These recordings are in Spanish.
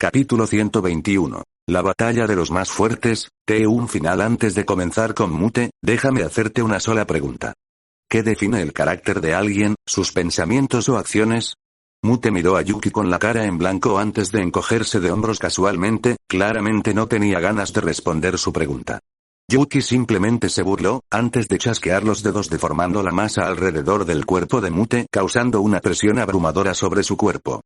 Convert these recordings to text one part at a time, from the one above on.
Capítulo 121. La batalla de los más fuertes. Un final. Antes de comenzar con Mute, déjame hacerte una sola pregunta. ¿Qué define el carácter de alguien, sus pensamientos o acciones? Mute miró a Yuki con la cara en blanco antes de encogerse de hombros casualmente, claramente no tenía ganas de responder su pregunta. Yuki simplemente se burló, antes de chasquear los dedos deformando la masa alrededor del cuerpo de Mute, causando una presión abrumadora sobre su cuerpo.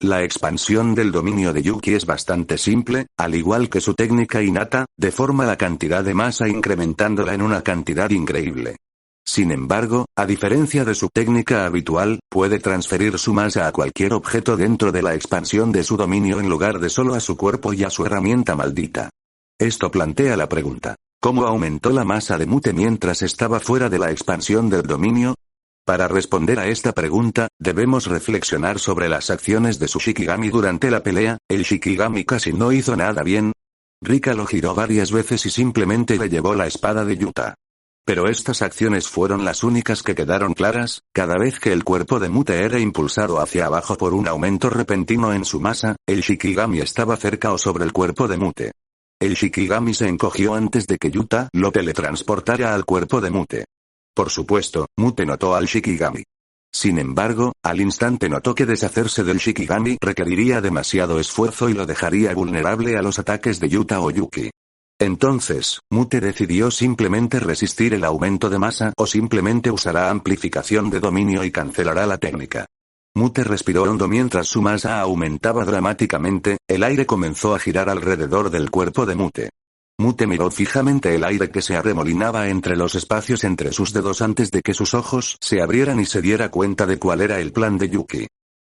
La expansión del dominio de Yuki es bastante simple, al igual que su técnica innata, deforma la cantidad de masa incrementándola en una cantidad increíble. Sin embargo, a diferencia de su técnica habitual, puede transferir su masa a cualquier objeto dentro de la expansión de su dominio en lugar de solo a su cuerpo y a su herramienta maldita. Esto plantea la pregunta: ¿cómo aumentó la masa de Mute mientras estaba fuera de la expansión del dominio? Para responder a esta pregunta, debemos reflexionar sobre las acciones de su Shikigami durante la pelea. El Shikigami casi no hizo nada bien. Rika lo giró varias veces y simplemente le llevó la espada de Yuta. Pero estas acciones fueron las únicas que quedaron claras. Cada vez que el cuerpo de Mute era impulsado hacia abajo por un aumento repentino en su masa, el Shikigami estaba cerca o sobre el cuerpo de Mute. El Shikigami se encogió antes de que Yuta lo teletransportara al cuerpo de Mute. Por supuesto, Mute notó al Shikigami. Sin embargo, al instante notó que deshacerse del Shikigami requeriría demasiado esfuerzo y lo dejaría vulnerable a los ataques de Yuta o Yuki. Entonces, Mute decidió simplemente resistir el aumento de masa o simplemente usará amplificación de dominio y cancelará la técnica. Mute respiró hondo mientras su masa aumentaba dramáticamente. El aire comenzó a girar alrededor del cuerpo de Mute. Mute miró fijamente el aire que se arremolinaba entre los espacios entre sus dedos antes de que sus ojos se abrieran y se diera cuenta de cuál era el plan de Yuki.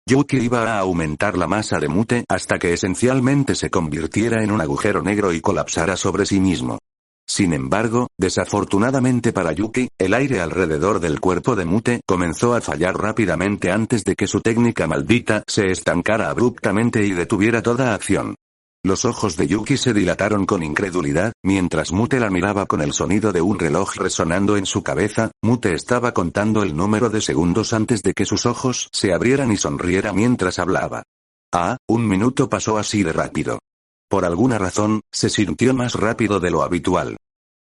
Yuki iba a aumentar la masa de Mute hasta que esencialmente se convirtiera en un agujero negro y colapsara sobre sí mismo. Sin embargo, desafortunadamente para Yuki, el aire alrededor del cuerpo de Mute comenzó a fallar rápidamente antes de que su técnica maldita se estancara abruptamente y detuviera toda acción. Los ojos de Yuki se dilataron con incredulidad, mientras Mute la miraba con el sonido de un reloj resonando en su cabeza. Mute estaba contando el número de segundos antes de que sus ojos se abrieran y sonriera mientras hablaba. Un minuto pasó así de rápido. Por alguna razón, se sintió más rápido de lo habitual.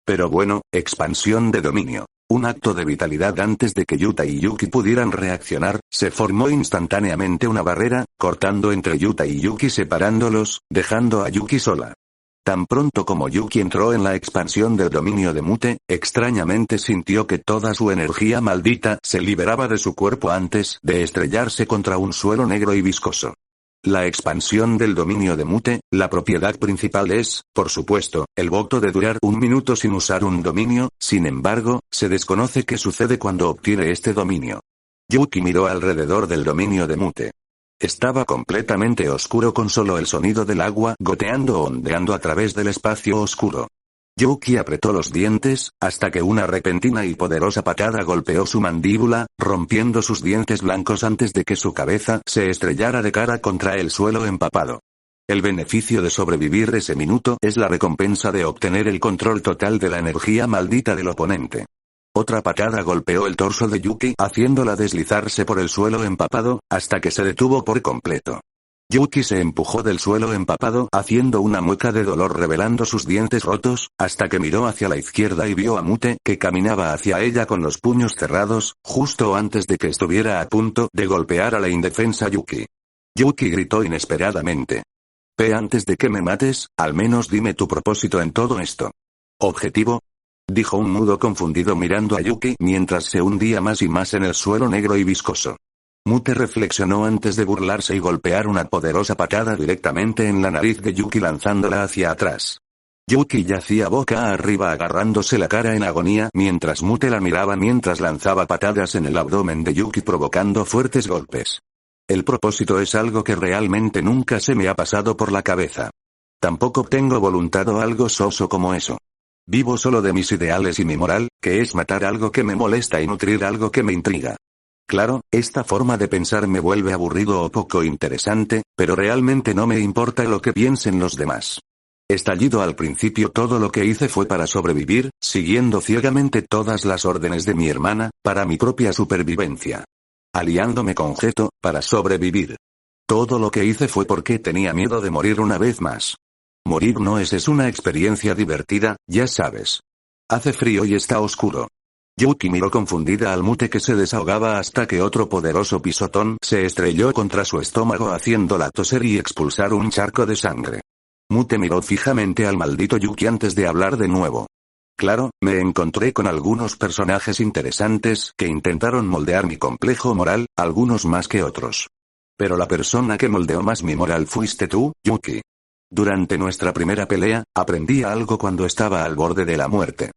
Pero bueno, expansión de dominio. Un acto de vitalidad antes de que Yuta y Yuki pudieran reaccionar, se formó instantáneamente una barrera, cortando entre Yuta y Yuki separándolos, dejando a Yuki sola. Tan pronto como Yuki entró en la expansión del dominio de Mute, extrañamente sintió que toda su energía maldita se liberaba de su cuerpo antes de estrellarse contra un suelo negro y viscoso. La expansión del dominio de Mute, la propiedad principal es, por supuesto, el voto de durar un minuto sin usar un dominio. Sin embargo, se desconoce qué sucede cuando obtiene este dominio. Yuki miró alrededor del dominio de Mute. Estaba completamente oscuro con solo el sonido del agua goteando o ondeando a través del espacio oscuro. Yuki apretó los dientes, hasta que una repentina y poderosa patada golpeó su mandíbula, rompiendo sus dientes blancos antes de que su cabeza se estrellara de cara contra el suelo empapado. El beneficio de sobrevivir ese minuto es la recompensa de obtener el control total de la energía maldita del oponente. Otra patada golpeó el torso de Yuki haciéndola deslizarse por el suelo empapado, hasta que se detuvo por completo. Yuki se empujó del suelo empapado haciendo una mueca de dolor revelando sus dientes rotos, hasta que miró hacia la izquierda y vio a Mute que caminaba hacia ella con los puños cerrados, justo antes de que estuviera a punto de golpear a la indefensa Yuki. Yuki gritó inesperadamente. Antes de que me mates, al menos dime tu propósito en todo esto. ¿Objetivo? Dijo un mudo confundido mirando a Yuki mientras se hundía más y más en el suelo negro y viscoso. Mute reflexionó antes de burlarse y golpear una poderosa patada directamente en la nariz de Yuki lanzándola hacia atrás. Yuki yacía boca arriba agarrándose la cara en agonía mientras Mute la miraba mientras lanzaba patadas en el abdomen de Yuki provocando fuertes golpes. El propósito es algo que realmente nunca se me ha pasado por la cabeza. Tampoco tengo voluntad o algo soso como eso. Vivo solo de mis ideales y mi moral, que es matar algo que me molesta y nutrir algo que me intriga. Claro, esta forma de pensar me vuelve aburrido o poco interesante, pero realmente no me importa lo que piensen los demás. Estallido al principio todo lo que hice fue para sobrevivir, siguiendo ciegamente todas las órdenes de mi hermana, para mi propia supervivencia. Aliándome con Geto, para sobrevivir. Todo lo que hice fue porque tenía miedo de morir una vez más. Morir no es una experiencia divertida, ya sabes. Hace frío y está oscuro. Yuki miró confundida al Mute que se desahogaba hasta que otro poderoso pisotón se estrelló contra su estómago haciéndola toser y expulsar un charco de sangre. Mute miró fijamente al maldito Yuki antes de hablar de nuevo. Claro, me encontré con algunos personajes interesantes que intentaron moldear mi complejo moral, algunos más que otros. Pero la persona que moldeó más mi moral fuiste tú, Yuki. Durante nuestra primera pelea, aprendí algo cuando estaba al borde de la muerte.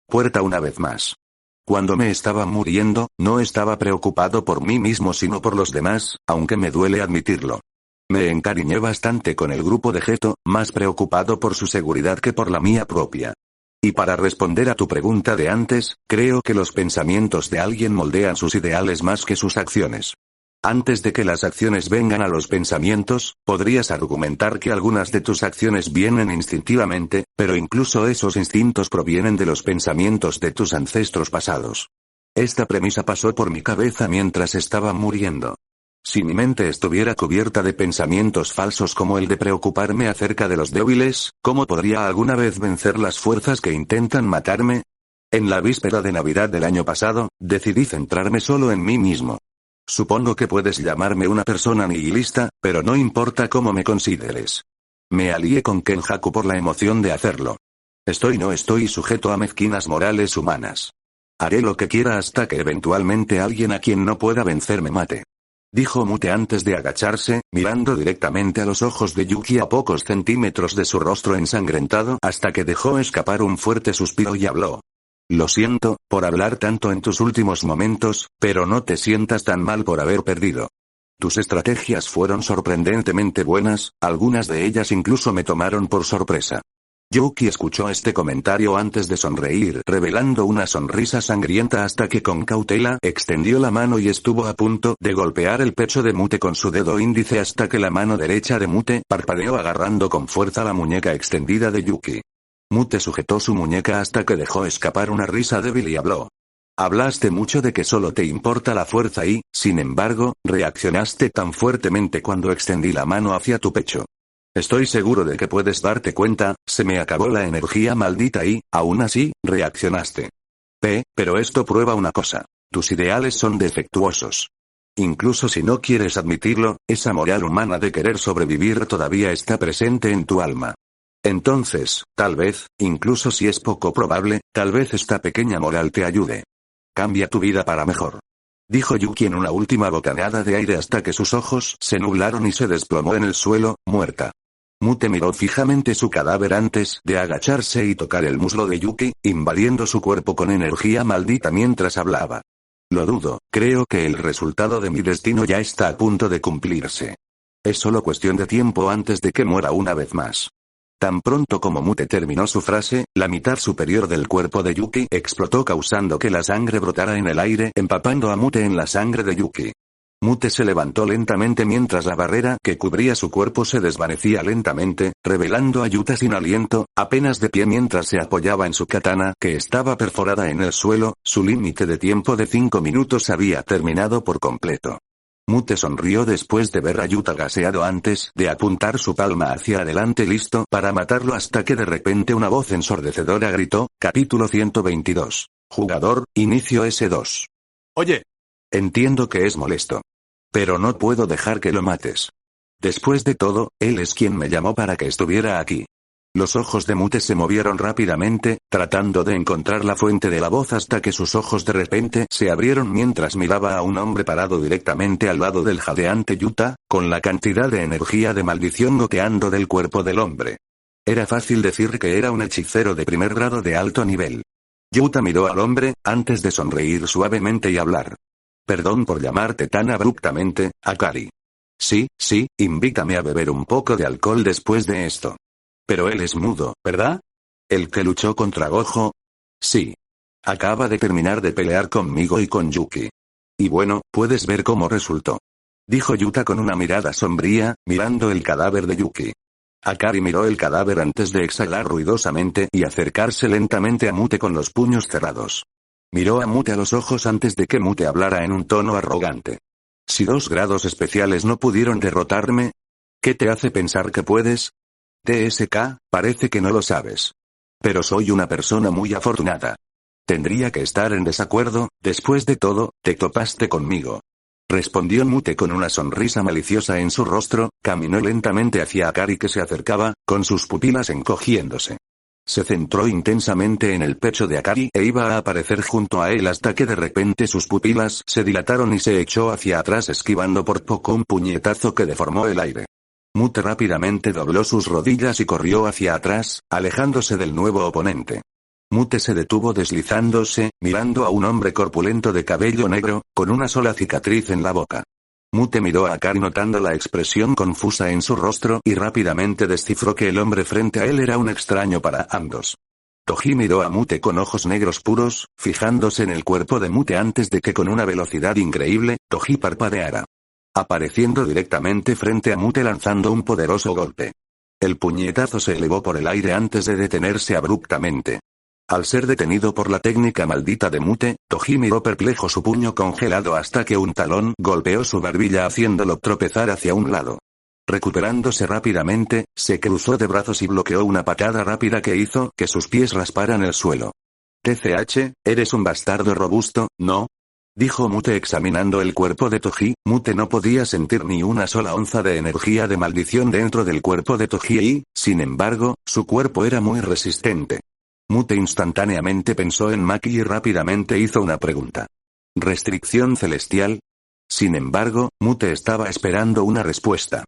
Puerta una vez más. Cuando me estaba muriendo, no estaba preocupado por mí mismo sino por los demás, aunque me duele admitirlo. Me encariñé bastante con el grupo de Geto, más preocupado por su seguridad que por la mía propia. Y para responder a tu pregunta de antes, creo que los pensamientos de alguien moldean sus ideales más que sus acciones. Antes de que las acciones vengan a los pensamientos, podrías argumentar que algunas de tus acciones vienen instintivamente, pero incluso esos instintos provienen de los pensamientos de tus ancestros pasados. Esta premisa pasó por mi cabeza mientras estaba muriendo. Si mi mente estuviera cubierta de pensamientos falsos como el de preocuparme acerca de los débiles, ¿cómo podría alguna vez vencer las fuerzas que intentan matarme? En la víspera de Navidad del año pasado, decidí centrarme solo en mí mismo. Supongo que puedes llamarme una persona nihilista, pero no importa cómo me consideres. Me alié con Kenjaku por la emoción de hacerlo. No estoy sujeto a mezquinas morales humanas. Haré lo que quiera hasta que eventualmente alguien a quien no pueda vencer me mate. Dijo Mute antes de agacharse, mirando directamente a los ojos de Yuki a pocos centímetros de su rostro ensangrentado hasta que dejó escapar un fuerte suspiro y habló. Lo siento, por hablar tanto en tus últimos momentos, pero no te sientas tan mal por haber perdido. Tus estrategias fueron sorprendentemente buenas, algunas de ellas incluso me tomaron por sorpresa. Yuki escuchó este comentario antes de sonreír, revelando una sonrisa sangrienta hasta que con cautela extendió la mano y estuvo a punto de golpear el pecho de Mute con su dedo índice hasta que la mano derecha de Mute parpadeó agarrando con fuerza la muñeca extendida de Yuki. Mute sujetó su muñeca hasta que dejó escapar una risa débil y habló. Hablaste mucho de que solo te importa la fuerza y, sin embargo, reaccionaste tan fuertemente cuando extendí la mano hacia tu pecho. Estoy seguro de que puedes darte cuenta, se me acabó la energía maldita y, aún así, reaccionaste. Pero esto prueba una cosa. Tus ideales son defectuosos. Incluso si no quieres admitirlo, esa moral humana de querer sobrevivir todavía está presente en tu alma. Entonces, tal vez, incluso si es poco probable, tal vez esta pequeña moral te ayude. Cambia tu vida para mejor. Dijo Yuki en una última bocanada de aire hasta que sus ojos se nublaron y se desplomó en el suelo, muerta. Mute miró fijamente su cadáver antes de agacharse y tocar el muslo de Yuki, invadiendo su cuerpo con energía maldita mientras hablaba. Lo dudo, creo que el resultado de mi destino ya está a punto de cumplirse. Es solo cuestión de tiempo antes de que muera una vez más. Tan pronto como Mute terminó su frase, la mitad superior del cuerpo de Yuki explotó causando que la sangre brotara en el aire empapando a Mute en la sangre de Yuki. Mute se levantó lentamente mientras la barrera que cubría su cuerpo se desvanecía lentamente, revelando a Yuta sin aliento, apenas de pie mientras se apoyaba en su katana que estaba perforada en el suelo, su límite de tiempo de 5 minutos había terminado por completo. Mute sonrió después de ver a Yuta gaseado antes de apuntar su palma hacia adelante listo para matarlo hasta que de repente una voz ensordecedora gritó, capítulo 122. Jugador, inicio S2. Oye. Entiendo que es molesto. Pero no puedo dejar que lo mates. Después de todo, él es quien me llamó para que estuviera aquí. Los ojos de Mute se movieron rápidamente, tratando de encontrar la fuente de la voz hasta que sus ojos de repente se abrieron mientras miraba a un hombre parado directamente al lado del jadeante Yuta, con la cantidad de energía de maldición goteando del cuerpo del hombre. Era fácil decir que era un hechicero de primer grado de alto nivel. Yuta miró al hombre, antes de sonreír suavemente y hablar. Perdón por llamarte tan abruptamente, Akari. Sí, invítame a beber un poco de alcohol después de esto. Pero él es mudo, ¿verdad? ¿El que luchó contra Gojo? Sí. Acaba de terminar de pelear conmigo y con Yuki. Y bueno, puedes ver cómo resultó. Dijo Yuta con una mirada sombría, mirando el cadáver de Yuki. Akari miró el cadáver antes de exhalar ruidosamente y acercarse lentamente a Mute con los puños cerrados. Miró a Mute a los ojos antes de que Mute hablara en un tono arrogante. Si 2 grados especiales no pudieron derrotarme, ¿qué te hace pensar que puedes? TSK, parece que no lo sabes. Pero soy una persona muy afortunada. Tendría que estar en desacuerdo, después de todo, te topaste conmigo. Respondió Mute con una sonrisa maliciosa en su rostro, caminó lentamente hacia Akari que se acercaba, con sus pupilas encogiéndose. Se centró intensamente en el pecho de Akari e iba a aparecer junto a él hasta que de repente sus pupilas se dilataron y se echó hacia atrás esquivando por poco un puñetazo que deformó el aire. Mute rápidamente dobló sus rodillas y corrió hacia atrás, alejándose del nuevo oponente. Mute se detuvo deslizándose, mirando a un hombre corpulento de cabello negro, con una sola cicatriz en la boca. Mute miró a Akari notando la expresión confusa en su rostro y rápidamente descifró que el hombre frente a él era un extraño para ambos. Toji miró a Mute con ojos negros puros, fijándose en el cuerpo de Mute antes de que con una velocidad increíble, Toji parpadeara. Apareciendo directamente frente a Mute lanzando un poderoso golpe. El puñetazo se elevó por el aire antes de detenerse abruptamente. Al ser detenido por la técnica maldita de Mute, Toji miró perplejo su puño congelado hasta que un talón golpeó su barbilla haciéndolo tropezar hacia un lado. Recuperándose rápidamente, se cruzó de brazos y bloqueó una patada rápida que hizo que sus pies rasparan el suelo. TCH, eres un bastardo robusto, ¿no? Dijo Mute examinando el cuerpo de Toji. Mute no podía sentir ni una sola onza de energía de maldición dentro del cuerpo de Toji y, sin embargo, su cuerpo era muy resistente. Mute instantáneamente pensó en Maki y rápidamente hizo una pregunta. ¿Restricción celestial? Sin embargo, Mute estaba esperando una respuesta.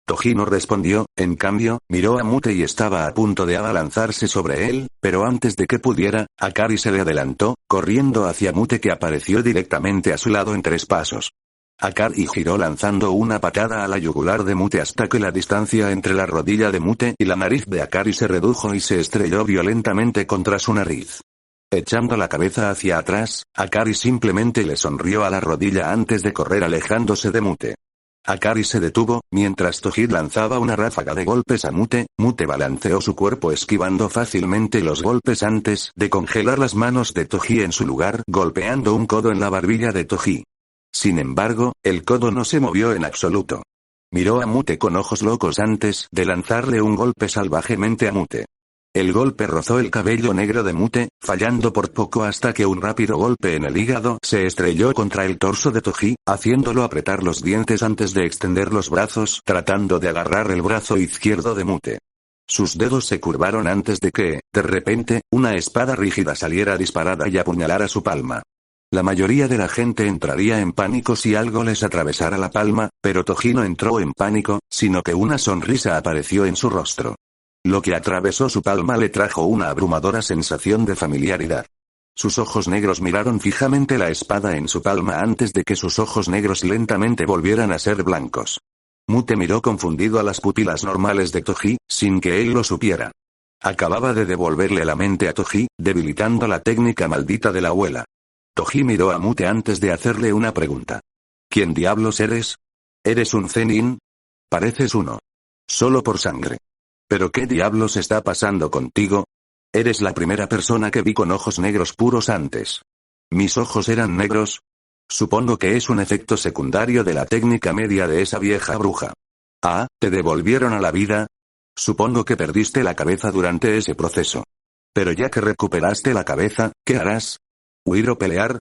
Toji no respondió, en cambio, miró a Mute y estaba a punto de abalanzarse sobre él, pero antes de que pudiera, Akari se le adelantó, corriendo hacia Mute que apareció directamente a su lado en 3 pasos. Akari giró lanzando una patada a la yugular de Mute hasta que la distancia entre la rodilla de Mute y la nariz de Akari se redujo y se estrelló violentamente contra su nariz. Echando la cabeza hacia atrás, Akari simplemente le sonrió a la rodilla antes de correr alejándose de Mute. Akari se detuvo, mientras Toji lanzaba una ráfaga de golpes a Mute. Mute balanceó su cuerpo esquivando fácilmente los golpes antes de congelar las manos de Toji en su lugar, golpeando un codo en la barbilla de Toji. Sin embargo, el codo no se movió en absoluto. Miró a Mute con ojos locos antes de lanzarle un golpe salvajemente a Mute. El golpe rozó el cabello negro de Mute, fallando por poco hasta que un rápido golpe en el hígado se estrelló contra el torso de Toji, haciéndolo apretar los dientes antes de extender los brazos, tratando de agarrar el brazo izquierdo de Mute. Sus dedos se curvaron antes de que, de repente, una espada rígida saliera disparada y apuñalara su palma. La mayoría de la gente entraría en pánico si algo les atravesara la palma, pero Toji no entró en pánico, sino que una sonrisa apareció en su rostro. Lo que atravesó su palma le trajo una abrumadora sensación de familiaridad. Sus ojos negros miraron fijamente la espada en su palma antes de que sus ojos negros lentamente volvieran a ser blancos. Mute miró confundido a las pupilas normales de Toji, sin que él lo supiera. Acababa de devolverle la mente a Toji, debilitando la técnica maldita de la abuela. Toji miró a Mute antes de hacerle una pregunta. ¿Quién diablos eres? ¿Eres un Zenin? Pareces uno. Solo por sangre. ¿Pero qué diablos está pasando contigo? Eres la primera persona que vi con ojos negros puros antes. ¿Mis ojos eran negros? Supongo que es un efecto secundario de la técnica media de esa vieja bruja. Ah, ¿te devolvieron a la vida? Supongo que perdiste la cabeza durante ese proceso. Pero ya que recuperaste la cabeza, ¿qué harás? ¿Huir o pelear?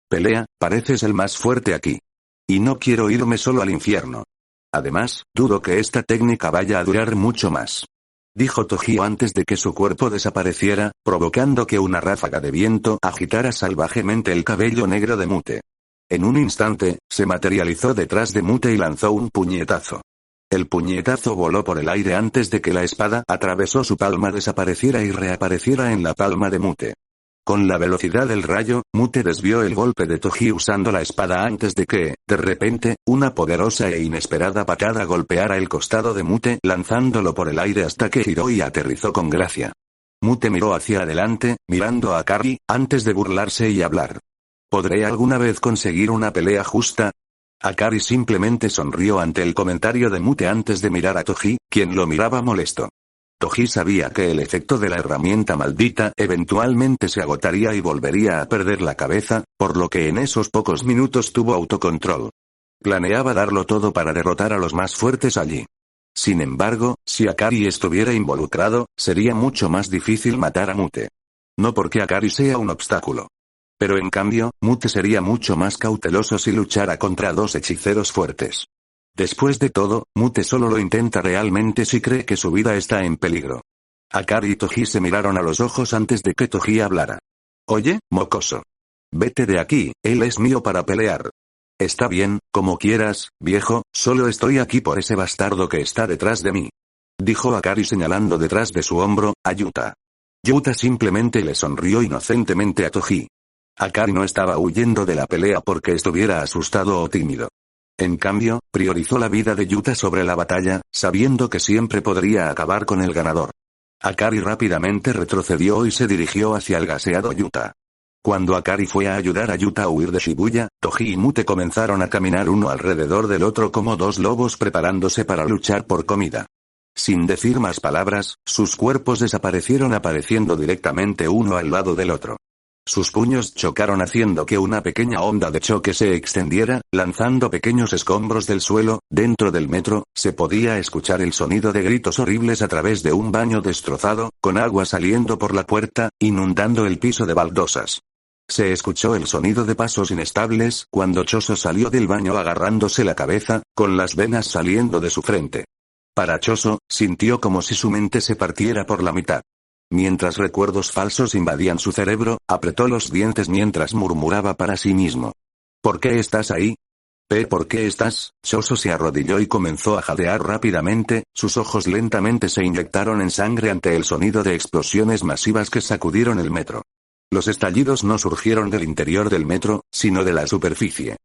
Pelea, pareces el más fuerte aquí. Y no quiero irme solo al infierno. Además, dudo que esta técnica vaya a durar mucho más. Dijo Toji antes de que su cuerpo desapareciera, provocando que una ráfaga de viento agitara salvajemente el cabello negro de Mute. En un instante, se materializó detrás de Mute y lanzó un puñetazo. El puñetazo voló por el aire antes de que la espada atravesó su palma desapareciera y reapareciera en la palma de Mute. Con la velocidad del rayo, Mute desvió el golpe de Toji usando la espada antes de que, de repente, una poderosa e inesperada patada golpeara el costado de Mute lanzándolo por el aire hasta que giró y aterrizó con gracia. Mute miró hacia adelante, mirando a Akari, antes de burlarse y hablar. ¿Podré alguna vez conseguir una pelea justa? Akari simplemente sonrió ante el comentario de Mute antes de mirar a Toji, quien lo miraba molesto. Toji sabía que el efecto de la herramienta maldita eventualmente se agotaría y volvería a perder la cabeza, por lo que en esos pocos minutos tuvo autocontrol. Planeaba darlo todo para derrotar a los más fuertes allí. Sin embargo, si Akari estuviera involucrado, sería mucho más difícil matar a Mute. No porque Akari sea un obstáculo. Pero en cambio, Mute sería mucho más cauteloso si luchara contra dos hechiceros fuertes. Después de todo, Mute solo lo intenta realmente si cree que su vida está en peligro. Akari y Toji se miraron a los ojos antes de que Toji hablara. Oye, mocoso. Vete de aquí, él es mío para pelear. Está bien, como quieras, viejo, solo estoy aquí por ese bastardo que está detrás de mí. Dijo Akari señalando detrás de su hombro, a Yuta. Yuta simplemente le sonrió inocentemente a Toji. Akari no estaba huyendo de la pelea porque estuviera asustado o tímido. En cambio, priorizó la vida de Yuta sobre la batalla, sabiendo que siempre podría acabar con el ganador. Akari rápidamente retrocedió y se dirigió hacia el gaseado Yuta. Cuando Akari fue a ayudar a Yuta a huir de Shibuya, Toji y Mute comenzaron a caminar uno alrededor del otro como dos lobos preparándose para luchar por comida. Sin decir más palabras, sus cuerpos desaparecieron apareciendo directamente uno al lado del otro. Sus puños chocaron haciendo que una pequeña onda de choque se extendiera, lanzando pequeños escombros del suelo. Dentro del metro, se podía escuchar el sonido de gritos horribles a través de un baño destrozado, con agua saliendo por la puerta, inundando el piso de baldosas. Se escuchó el sonido de pasos inestables cuando Choso salió del baño agarrándose la cabeza, con las venas saliendo de su frente. Para Choso, sintió como si su mente se partiera por la mitad. Mientras recuerdos falsos invadían su cerebro, apretó los dientes mientras murmuraba para sí mismo. ¿Por qué estás ahí? ¿Por qué estás? Choso se arrodilló y comenzó a jadear rápidamente, sus ojos lentamente se inyectaron en sangre ante el sonido de explosiones masivas que sacudieron el metro. Los estallidos no surgieron del interior del metro, sino de la superficie.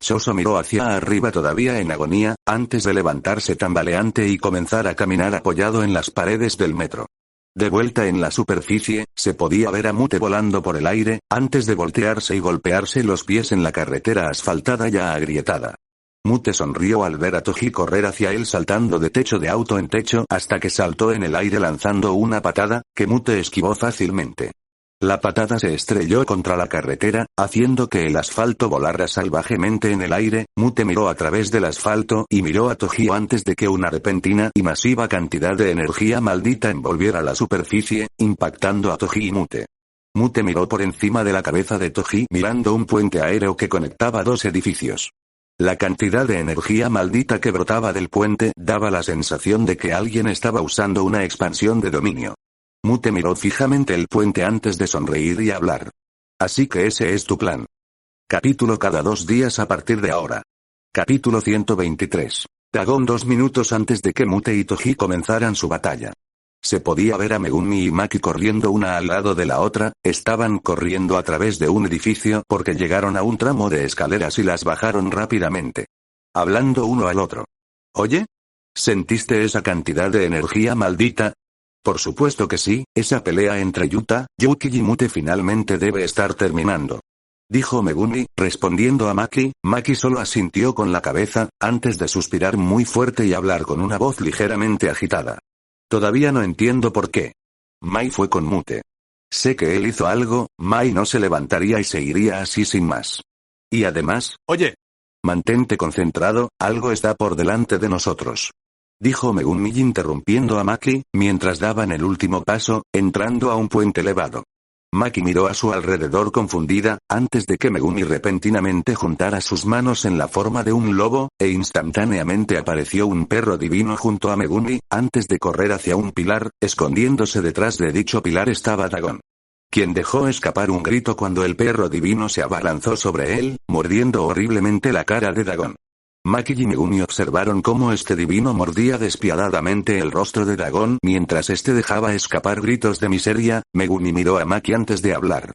Choso miró hacia arriba todavía en agonía, antes de levantarse tambaleante y comenzar a caminar apoyado en las paredes del metro. De vuelta en la superficie, se podía ver a Mute volando por el aire, antes de voltearse y golpearse los pies en la carretera asfaltada ya agrietada. Mute sonrió al ver a Toji correr hacia él saltando de techo de auto en techo hasta que saltó en el aire lanzando una patada, que Mute esquivó fácilmente. La patada se estrelló contra la carretera, haciendo que el asfalto volara salvajemente en el aire. Mute miró a través del asfalto y miró a Toji antes de que una repentina y masiva cantidad de energía maldita envolviera la superficie, impactando a Toji y Mute. Mute miró por encima de la cabeza de Toji mirando un puente aéreo que conectaba dos edificios. La cantidad de energía maldita que brotaba del puente daba la sensación de que alguien estaba usando una expansión de dominio. Mute miró fijamente el puente antes de sonreír y hablar. Así que ese es tu plan. Capítulo cada 2 días a partir de ahora. Capítulo 123. Dagon 2 minutos antes de que Mute y Toji comenzaran su batalla. Se podía ver a Megumi y Maki corriendo una al lado de la otra, estaban corriendo a través de un edificio porque llegaron a un tramo de escaleras y las bajaron rápidamente. Hablando uno al otro. ¿Oye? ¿Sentiste esa cantidad de energía maldita? Por supuesto que sí, esa pelea entre Yuta, Yuki y Mute finalmente debe estar terminando. Dijo Megumi, respondiendo a Maki. Maki solo asintió con la cabeza, antes de suspirar muy fuerte y hablar con una voz ligeramente agitada. Todavía no entiendo por qué. Mai fue con Mute. Sé que él hizo algo, Mai no se levantaría y seguiría así sin más. Y además, oye, mantente concentrado, algo está por delante de nosotros. Dijo Megumi interrumpiendo a Maki, mientras daban el último paso, entrando a un puente elevado. Maki miró a su alrededor confundida, antes de que Megumi repentinamente juntara sus manos en la forma de un lobo, e instantáneamente apareció un perro divino junto a Megumi, antes de correr hacia un pilar, escondiéndose detrás de dicho pilar estaba Dagon. Quien dejó escapar un grito cuando el perro divino se abalanzó sobre él, mordiendo horriblemente la cara de Dagon. Maki y Megumi observaron cómo este divino mordía despiadadamente el rostro de Dagon mientras este dejaba escapar gritos de miseria. Megumi miró a Maki antes de hablar.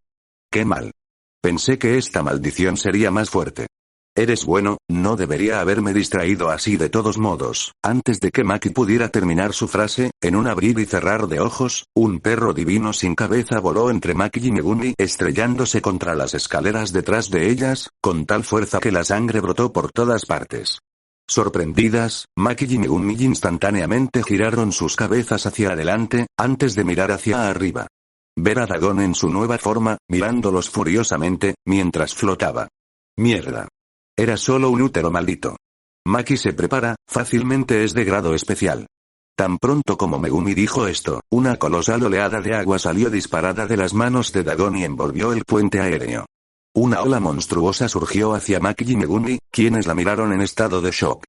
¡Qué mal! Pensé que esta maldición sería más fuerte. Eres bueno, no debería haberme distraído así de todos modos. Antes de que Maki pudiera terminar su frase, en un abrir y cerrar de ojos, un perro divino sin cabeza voló entre Maki y Megumi estrellándose contra las escaleras detrás de ellas, con tal fuerza que la sangre brotó por todas partes. Sorprendidas, Maki y Megumi instantáneamente giraron sus cabezas hacia adelante, antes de mirar hacia arriba. Ver a Dagon en su nueva forma, mirándolos furiosamente, mientras flotaba. ¡Mierda! Era solo un útero maldito. Maki se prepara, fácilmente es de grado especial. Tan pronto como Megumi dijo esto, una colosal oleada de agua salió disparada de las manos de Dagon y envolvió el puente aéreo. Una ola monstruosa surgió hacia Maki y Megumi, quienes la miraron en estado de shock.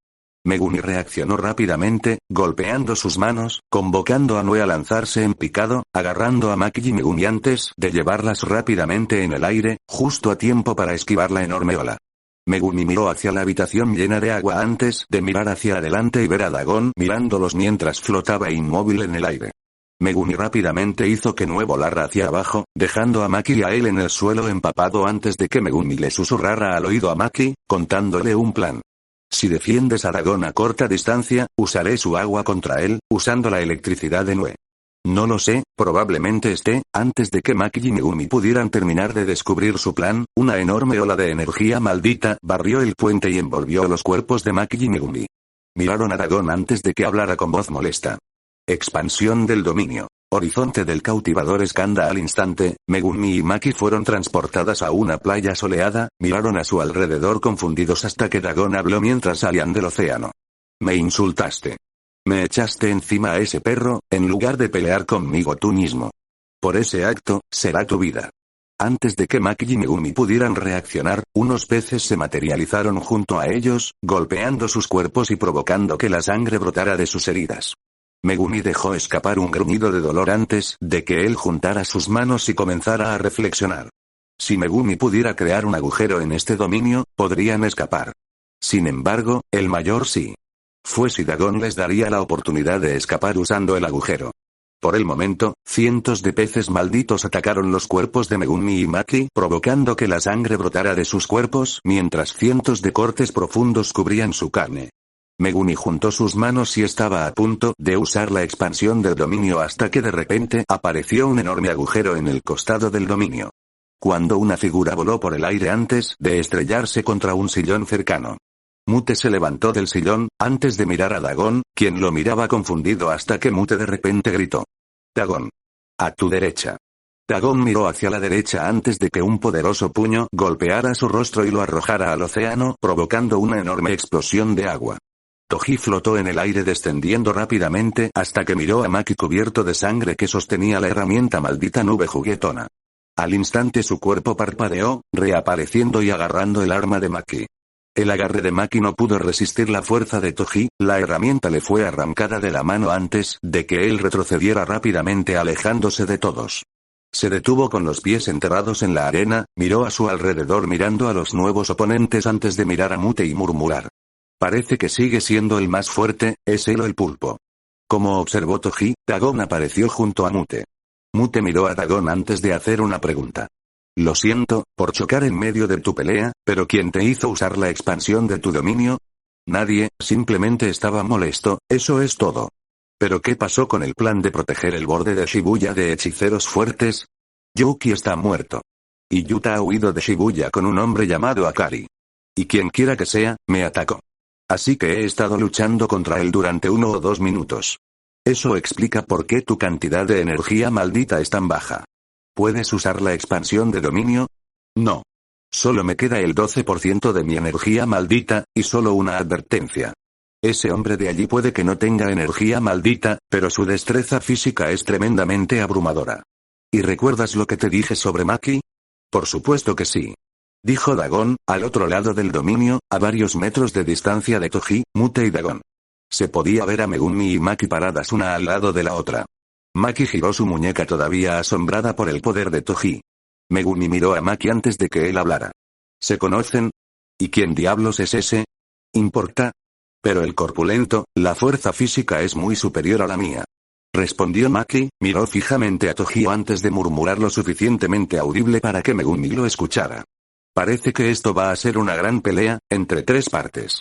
Megumi reaccionó rápidamente, golpeando sus manos, convocando a Nue a lanzarse en picado, agarrando a Maki y Megumi antes de llevarlas rápidamente en el aire, justo a tiempo para esquivar la enorme ola. Megumi miró hacia la habitación llena de agua antes de mirar hacia adelante y ver a Dagon mirándolos mientras flotaba inmóvil en el aire. Megumi rápidamente hizo que Nue volara hacia abajo, dejando a Maki y a él en el suelo empapado antes de que Megumi le susurrara al oído a Maki, contándole un plan. Si defiendes a Dagon a corta distancia, usaré su agua contra él, usando la electricidad de Nue. No lo sé, probablemente esté, antes de que Maki y Megumi pudieran terminar de descubrir su plan, una enorme ola de energía maldita barrió el puente y envolvió los cuerpos de Maki y Megumi. Miraron a Dagon antes de que hablara con voz molesta. Expansión del dominio. Horizonte del cautivador escanda al instante, Megumi y Maki fueron transportadas a una playa soleada, miraron a su alrededor confundidos hasta que Dagon habló mientras salían del océano. Me insultaste. Me echaste encima a ese perro, en lugar de pelear conmigo tú mismo. Por ese acto, será tu vida. Antes de que Maki y Megumi pudieran reaccionar, unos peces se materializaron junto a ellos, golpeando sus cuerpos y provocando que la sangre brotara de sus heridas. Megumi dejó escapar un gruñido de dolor antes de que él juntara sus manos y comenzara a reflexionar. Si Megumi pudiera crear un agujero en este dominio, podrían escapar. Sin embargo, el mayor sí. Fue si Dagon les daría la oportunidad de escapar usando el agujero. Por el momento, cientos de peces malditos atacaron los cuerpos de Megumi y Maki, provocando que la sangre brotara de sus cuerpos mientras cientos de cortes profundos cubrían su carne. Megumi juntó sus manos y estaba a punto de usar la expansión del dominio hasta que de repente apareció un enorme agujero en el costado del dominio. Cuando una figura voló por el aire antes de estrellarse contra un sillón cercano. Mute se levantó del sillón, antes de mirar a Dagon, quien lo miraba confundido hasta que Mute de repente gritó. Dagon. A tu derecha. Dagon miró hacia la derecha antes de que un poderoso puño golpeara su rostro y lo arrojara al océano, provocando una enorme explosión de agua. Toji flotó en el aire descendiendo rápidamente hasta que miró a Maki cubierto de sangre que sostenía la herramienta maldita nube juguetona. Al instante su cuerpo parpadeó, reapareciendo y agarrando el arma de Maki. El agarre de Maki no pudo resistir la fuerza de Toji, la herramienta le fue arrancada de la mano antes de que él retrocediera rápidamente alejándose de todos. Se detuvo con los pies enterrados en la arena, miró a su alrededor mirando a los nuevos oponentes antes de mirar a Mute y murmurar. Parece que sigue siendo el más fuerte, es él o el pulpo. Como observó Toji, Dagon apareció junto a Mute. Mute miró a Dagon antes de hacer una pregunta. Lo siento, por chocar en medio de tu pelea, pero ¿quién te hizo usar la expansión de tu dominio? Nadie, simplemente estaba molesto, eso es todo. ¿Pero qué pasó con el plan de proteger el borde de Shibuya de hechiceros fuertes? Yuki está muerto. Y Yuta ha huido de Shibuya con un hombre llamado Akari. Y quien quiera que sea, me atacó. Así que he estado luchando contra él durante 1 o 2 minutos. Eso explica por qué tu cantidad de energía maldita es tan baja. ¿Puedes usar la expansión de dominio? No. Solo me queda el 12% de mi energía maldita, y solo una advertencia. Ese hombre de allí puede que no tenga energía maldita, pero su destreza física es tremendamente abrumadora. ¿Y recuerdas lo que te dije sobre Maki? Por supuesto que sí. Dijo Dagon, al otro lado del dominio, a varios metros de distancia de Toji, Mute y Dagon. Se podía ver a Megumi y Maki paradas una al lado de la otra. Maki giró su muñeca todavía asombrada por el poder de Toji. Megumi miró a Maki antes de que él hablara. ¿Se conocen? ¿Y quién diablos es ese? ¿Importa? Pero el corpulento, la fuerza física es muy superior a la mía. Respondió Maki, miró fijamente a Toji antes de murmurar lo suficientemente audible para que Megumi lo escuchara. Parece que esto va a ser una gran pelea, entre 3 partes.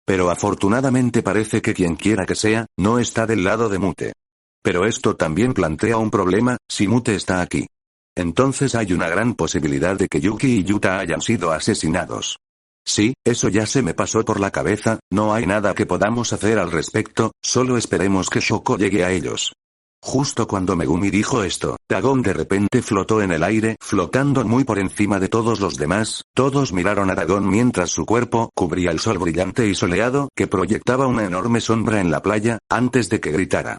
Pero afortunadamente parece que quien quiera que sea, no está del lado de Mute. Pero esto también plantea un problema, si Mute está aquí. Entonces hay una gran posibilidad de que Yuki y Yuta hayan sido asesinados. Sí, eso ya se me pasó por la cabeza, no hay nada que podamos hacer al respecto, solo esperemos que Shoko llegue a ellos. Justo cuando Megumi dijo esto, Dagon de repente flotó en el aire, flotando muy por encima de todos los demás. Todos miraron a Dagon mientras su cuerpo cubría el sol brillante y soleado que proyectaba una enorme sombra en la playa, antes de que gritara.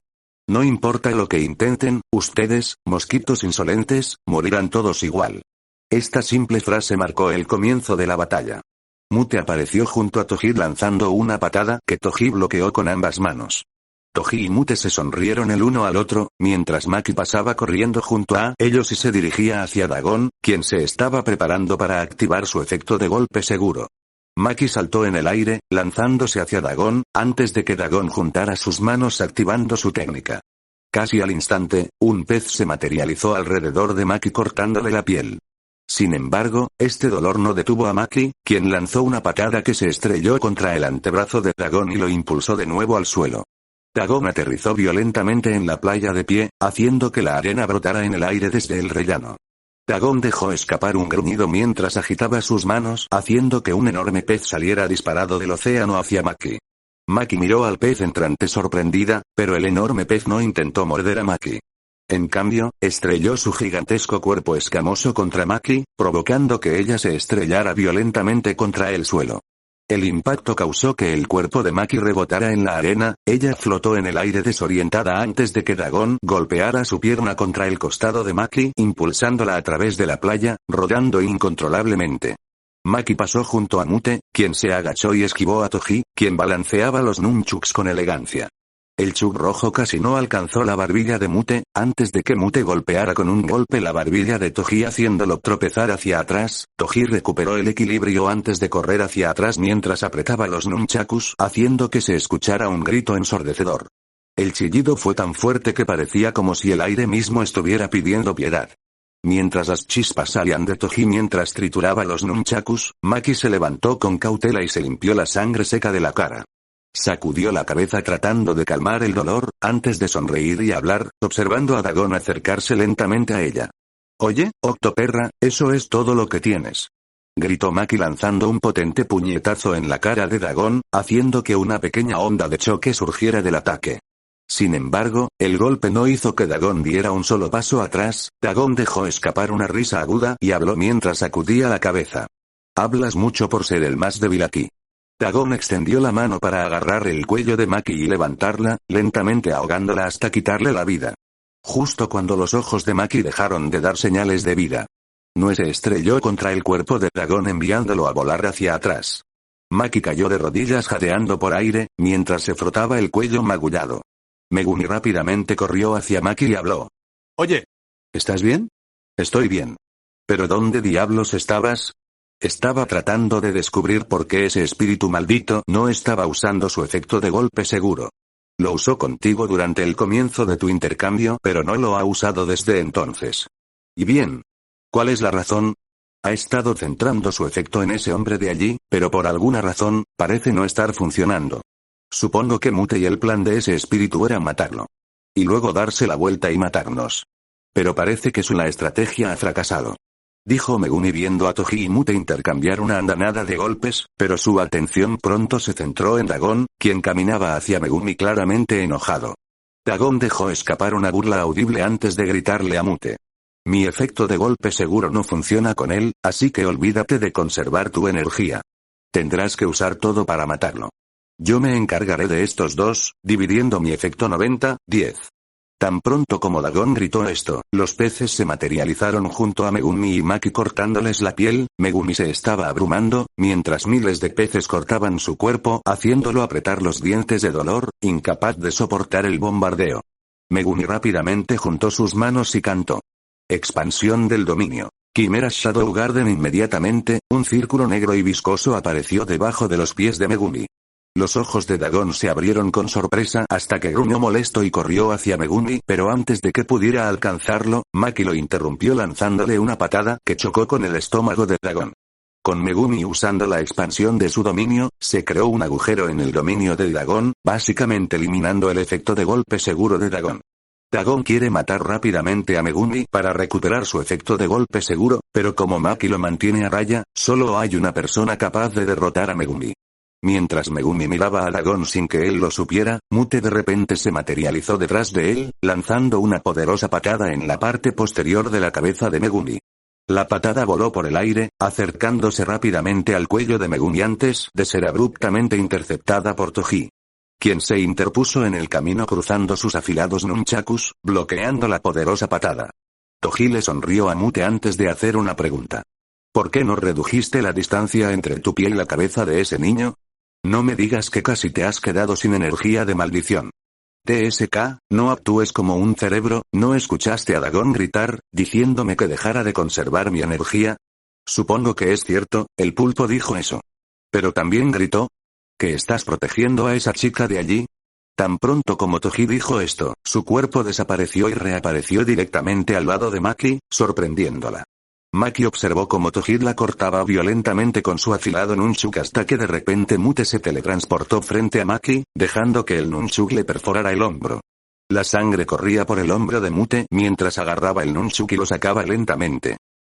No importa lo que intenten, ustedes, mosquitos insolentes, morirán todos igual. Esta simple frase marcó el comienzo de la batalla. Mute apareció junto a Toji lanzando una patada que Toji bloqueó con ambas manos. Toji y Mute se sonrieron el uno al otro, mientras Maki pasaba corriendo junto a ellos y se dirigía hacia Dagon, quien se estaba preparando para activar su efecto de golpe seguro. Maki saltó en el aire, lanzándose hacia Dagon, antes de que Dagon juntara sus manos activando su técnica. Casi al instante, un pez se materializó alrededor de Maki cortándole la piel. Sin embargo, este dolor no detuvo a Maki, quien lanzó una patada que se estrelló contra el antebrazo de Dagon y lo impulsó de nuevo al suelo. Dagon aterrizó violentamente en la playa de pie, haciendo que la arena brotara en el aire desde el rellano. Dagon dejó escapar un gruñido mientras agitaba sus manos, haciendo que un enorme pez saliera disparado del océano hacia Maki. Maki miró al pez entrante sorprendida, pero el enorme pez no intentó morder a Maki. En cambio, estrelló su gigantesco cuerpo escamoso contra Maki, provocando que ella se estrellara violentamente contra el suelo. El impacto causó que el cuerpo de Maki rebotara en la arena, ella flotó en el aire desorientada antes de que Dagon golpeara su pierna contra el costado de Maki, impulsándola a través de la playa, rodando incontrolablemente. Maki pasó junto a Mute, quien se agachó y esquivó a Toji, quien balanceaba los nunchuks con elegancia. El chuk rojo casi no alcanzó la barbilla de Mute, antes de que Mute golpeara con un golpe la barbilla de Toji haciéndolo tropezar hacia atrás. Toji recuperó el equilibrio antes de correr hacia atrás mientras apretaba los nunchakus, haciendo que se escuchara un grito ensordecedor. El chillido fue tan fuerte que parecía como si el aire mismo estuviera pidiendo piedad. Mientras las chispas salían de Toji mientras trituraba los nunchakus, Maki se levantó con cautela y se limpió la sangre seca de la cara. Sacudió la cabeza tratando de calmar el dolor, antes de sonreír y hablar, observando a Dagon acercarse lentamente a ella. «Oye, Octoperra, eso es todo lo que tienes», gritó Maki lanzando un potente puñetazo en la cara de Dagon, haciendo que una pequeña onda de choque surgiera del ataque. Sin embargo, el golpe no hizo que Dagon diera un solo paso atrás. Dagon dejó escapar una risa aguda y habló mientras sacudía la cabeza. «Hablas mucho por ser el más débil aquí». Dagon extendió la mano para agarrar el cuello de Maki y levantarla, lentamente ahogándola hasta quitarle la vida. Justo cuando los ojos de Maki dejaron de dar señales de vida, Nue se estrelló contra el cuerpo de Dagon enviándolo a volar hacia atrás. Maki cayó de rodillas jadeando por aire, mientras se frotaba el cuello magullado. Megumi rápidamente corrió hacia Maki y habló. «Oye, ¿estás bien?» «Estoy bien. ¿Pero dónde diablos estabas?» Estaba tratando de descubrir por qué ese espíritu maldito no estaba usando su efecto de golpe seguro. Lo usó contigo durante el comienzo de tu intercambio, pero no lo ha usado desde entonces. Y bien, ¿cuál es la razón? Ha estado centrando su efecto en ese hombre de allí, pero por alguna razón, parece no estar funcionando. Supongo que Mute y el plan de ese espíritu era matarlo. Y luego darse la vuelta y matarnos. Pero parece que la estrategia ha fracasado. Dijo Megumi viendo a Toji y Mute intercambiar una andanada de golpes, pero su atención pronto se centró en Dagon, quien caminaba hacia Megumi claramente enojado. Dagon dejó escapar una burla audible antes de gritarle a Mute. Mi efecto de golpe seguro no funciona con él, así que olvídate de conservar tu energía. Tendrás que usar todo para matarlo. Yo me encargaré de estos dos, dividiendo mi efecto 90-10. Tan pronto como Dagon gritó esto, los peces se materializaron junto a Megumi y Maki cortándoles la piel. Megumi se estaba abrumando, mientras miles de peces cortaban su cuerpo, haciéndolo apretar los dientes de dolor, incapaz de soportar el bombardeo. Megumi rápidamente juntó sus manos y cantó. Expansión del dominio. Quimera Shadow Garden. Inmediatamente, un círculo negro y viscoso apareció debajo de los pies de Megumi. Los ojos de Dagon se abrieron con sorpresa hasta que gruñó molesto y corrió hacia Megumi, pero antes de que pudiera alcanzarlo, Maki lo interrumpió lanzándole una patada que chocó con el estómago de Dagon. Con Megumi usando la expansión de su dominio, se creó un agujero en el dominio de Dagon, básicamente eliminando el efecto de golpe seguro de Dagon. Dagon quiere matar rápidamente a Megumi para recuperar su efecto de golpe seguro, pero como Maki lo mantiene a raya, solo hay una persona capaz de derrotar a Megumi. Mientras Megumi miraba a Dagon sin que él lo supiera, Mute de repente se materializó detrás de él, lanzando una poderosa patada en la parte posterior de la cabeza de Megumi. La patada voló por el aire, acercándose rápidamente al cuello de Megumi antes de ser abruptamente interceptada por Toji, quien se interpuso en el camino cruzando sus afilados nunchakus, bloqueando la poderosa patada. Toji le sonrió a Mute antes de hacer una pregunta. ¿Por qué no redujiste la distancia entre tu pie y la cabeza de ese niño? No me digas que casi te has quedado sin energía de maldición. TSK, no actúes como un cerebro, ¿no escuchaste a Dagon gritar, diciéndome que dejara de conservar mi energía? Supongo que es cierto, el pulpo dijo eso. Pero también gritó, ¿que estás protegiendo a esa chica de allí? Tan pronto como Toji dijo esto, su cuerpo desapareció y reapareció directamente al lado de Maki, sorprendiéndola. Maki observó cómo Toji la cortaba violentamente con su afilado nunchuk hasta que de repente Mute se teletransportó frente a Maki, dejando que el nunchuk le perforara el hombro. La sangre corría por el hombro de Mute mientras agarraba el nunchuk y lo sacaba lentamente.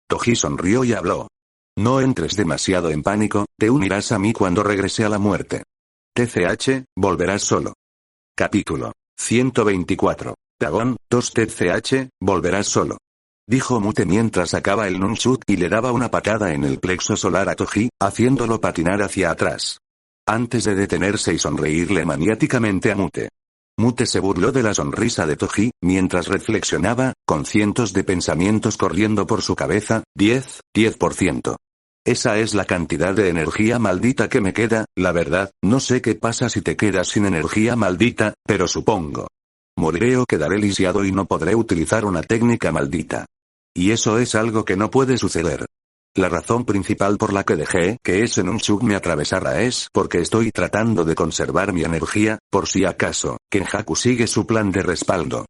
Toji sonrió y habló. No entres demasiado en pánico, te unirás a mí cuando regrese a la muerte. TCH, volverás solo. Capítulo 124. Dagon, 2 TCH, volverás solo. Dijo Mute mientras sacaba el nunchuk y le daba una patada en el plexo solar a Toji, haciéndolo patinar hacia atrás. Antes de detenerse y sonreírle maniáticamente a Mute. Mute se burló de la sonrisa de Toji, mientras reflexionaba, con cientos de pensamientos corriendo por su cabeza, 10%. Esa es la cantidad de energía maldita que me queda, la verdad, no sé qué pasa si te quedas sin energía maldita, pero supongo. Moriré o quedaré lisiado y no podré utilizar una técnica maldita. Y eso es algo que no puede suceder. La razón principal por la que dejé que ese nunchuk me atravesara es porque estoy tratando de conservar mi energía, por si acaso, Kenjaku sigue su plan de respaldo.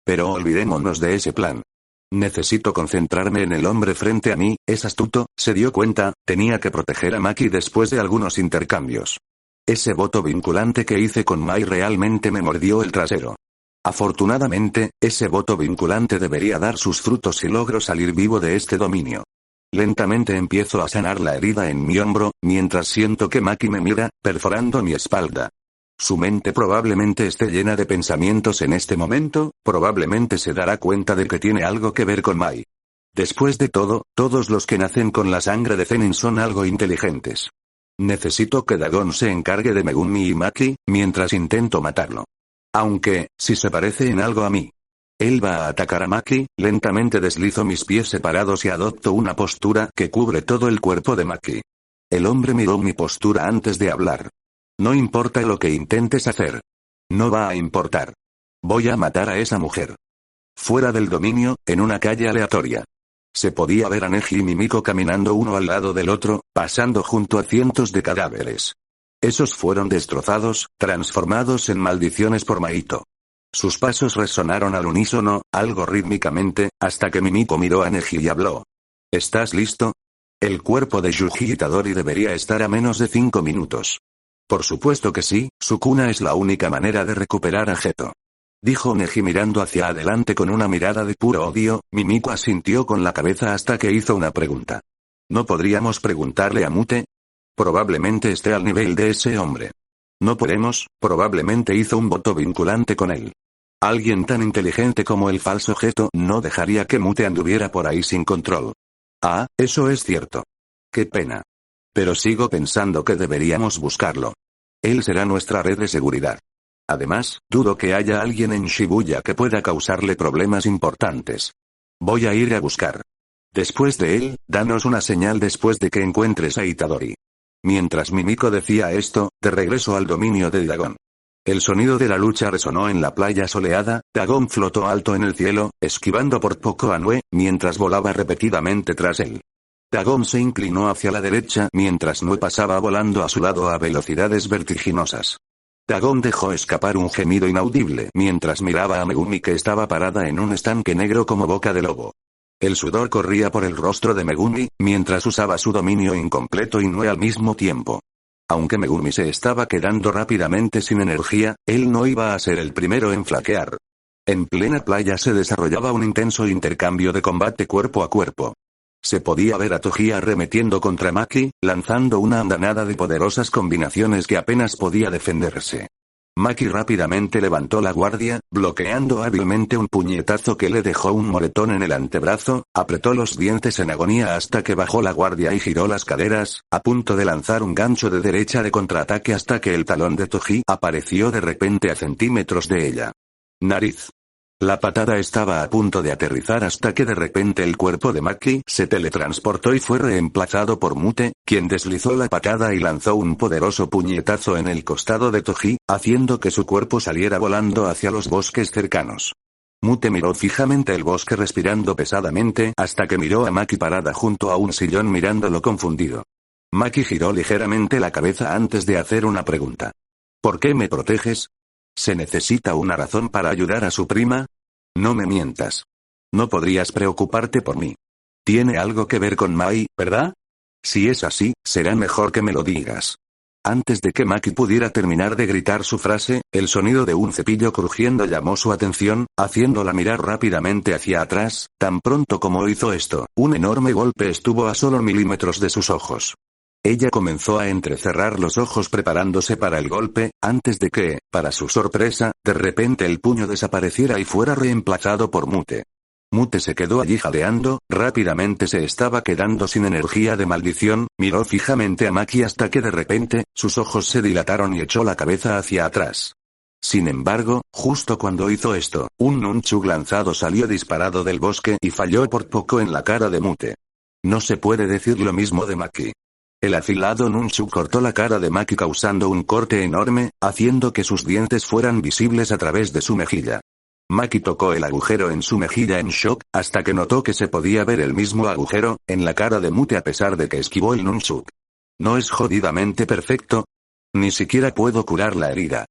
Pero olvidémonos de ese plan. Necesito concentrarme en el hombre frente a mí, es astuto, se dio cuenta, tenía que proteger a Maki después de algunos intercambios. Ese voto vinculante que hice con Mai realmente me mordió el trasero. Afortunadamente, ese voto vinculante debería dar sus frutos si logro salir vivo de este dominio. Lentamente empiezo a sanar la herida en mi hombro, mientras siento que Maki me mira, perforando mi espalda. Su mente probablemente esté llena de pensamientos en este momento, probablemente se dará cuenta de que tiene algo que ver con Mai. Después de todo, todos los que nacen con la sangre de Zenin son algo inteligentes. Necesito que Dagon se encargue de Megumi y Maki, mientras intento matarlo. Aunque, si se parece en algo a mí. Él va a atacar a Maki, lentamente deslizo mis pies separados y adopto una postura que cubre todo el cuerpo de Maki. El hombre miró mi postura antes de hablar. No importa lo que intentes hacer. No va a importar. Voy a matar a esa mujer. Fuera del dominio, en una calle aleatoria. Se podía ver a Neji y Mimiko caminando uno al lado del otro, pasando junto a cientos de cadáveres. Esos fueron destrozados, transformados en maldiciones por Maito. Sus pasos resonaron al unísono, algo rítmicamente, hasta que Mimiko miró a Neji y habló. ¿Estás listo? El cuerpo de Yuji Itadori debería estar a menos de 5 minutos. Por supuesto que sí, Sukuna es la única manera de recuperar a Geto. Dijo Neji mirando hacia adelante con una mirada de puro odio. Mimiko asintió con la cabeza hasta que hizo una pregunta. ¿No podríamos preguntarle a Mute? Probablemente esté al nivel de ese hombre. No podemos, probablemente hizo un voto vinculante con él. Alguien tan inteligente como el falso Geto no dejaría que Mute anduviera por ahí sin control. Ah, eso es cierto. Qué pena. Pero sigo pensando que deberíamos buscarlo. Él será nuestra red de seguridad. Además, dudo que haya alguien en Shibuya que pueda causarle problemas importantes. Voy a ir a buscar. Después de él, danos una señal después de que encuentres a Itadori. Mientras Mimiko decía esto, de regreso al dominio de Dagon. El sonido de la lucha resonó en la playa soleada. Dagon flotó alto en el cielo, esquivando por poco a Nue, mientras volaba repetidamente tras él. Dagon se inclinó hacia la derecha mientras Nue pasaba volando a su lado a velocidades vertiginosas. Dagon dejó escapar un gemido inaudible mientras miraba a Megumi que estaba parada en un estanque negro como boca de lobo. El sudor corría por el rostro de Megumi, mientras usaba su dominio incompleto y Nue al mismo tiempo. Aunque Megumi se estaba quedando rápidamente sin energía, él no iba a ser el primero en flaquear. En plena playa se desarrollaba un intenso intercambio de combate cuerpo a cuerpo. Se podía ver a Toji arremetiendo contra Maki, lanzando una andanada de poderosas combinaciones que apenas podía defenderse. Maki rápidamente levantó la guardia, bloqueando hábilmente un puñetazo que le dejó un moretón en el antebrazo, apretó los dientes en agonía hasta que bajó la guardia y giró las caderas, a punto de lanzar un gancho de derecha de contraataque hasta que el talón de Toji apareció de repente a centímetros de ella. Nariz. La patada estaba a punto de aterrizar hasta que de repente el cuerpo de Maki se teletransportó y fue reemplazado por Mute, quien deslizó la patada y lanzó un poderoso puñetazo en el costado de Toji, haciendo que su cuerpo saliera volando hacia los bosques cercanos. Mute miró fijamente el bosque respirando pesadamente hasta que miró a Maki parada junto a un sillón mirándolo confundido. Maki giró ligeramente la cabeza antes de hacer una pregunta. ¿Por qué me proteges? ¿Se necesita una razón para ayudar a su prima? No me mientas. No podrías preocuparte por mí. Tiene algo que ver con Mai, ¿verdad? Si es así, será mejor que me lo digas. Antes de que Maki pudiera terminar de gritar su frase, el sonido de un cepillo crujiendo llamó su atención, haciéndola mirar rápidamente hacia atrás. Tan pronto como hizo esto, un enorme golpe estuvo a solo milímetros de sus ojos. Ella comenzó a entrecerrar los ojos preparándose para el golpe, antes de que, para su sorpresa, de repente el puño desapareciera y fuera reemplazado por Mute. Mute se quedó allí jadeando, rápidamente se estaba quedando sin energía de maldición, miró fijamente a Maki hasta que de repente, sus ojos se dilataron y echó la cabeza hacia atrás. Sin embargo, justo cuando hizo esto, un nunchuk lanzado salió disparado del bosque y falló por poco en la cara de Mute. No se puede decir lo mismo de Maki. El afilado nunchuk cortó la cara de Maki causando un corte enorme, haciendo que sus dientes fueran visibles a través de su mejilla. Maki tocó el agujero en su mejilla en shock, hasta que notó que se podía ver el mismo agujero en la cara de Mute a pesar de que esquivó el nunchuk. ¿No es jodidamente perfecto? Ni siquiera puedo curar la herida.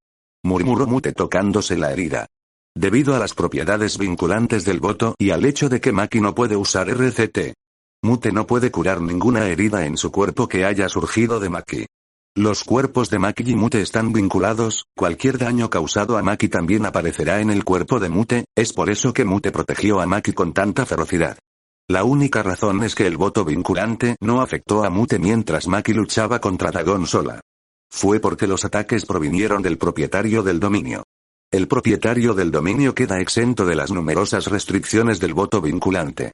Murmuró Mute tocándose la herida. Debido a las propiedades vinculantes del voto y al hecho de que Maki no puede usar RCT. Mute no puede curar ninguna herida en su cuerpo que haya surgido de Maki. Los cuerpos de Maki y Mute están vinculados, cualquier daño causado a Maki también aparecerá en el cuerpo de Mute, es por eso que Mute protegió a Maki con tanta ferocidad. La única razón es que el voto vinculante no afectó a Mute mientras Maki luchaba contra Dagon sola. Fue porque los ataques provinieron del propietario del dominio. El propietario del dominio queda exento de las numerosas restricciones del voto vinculante.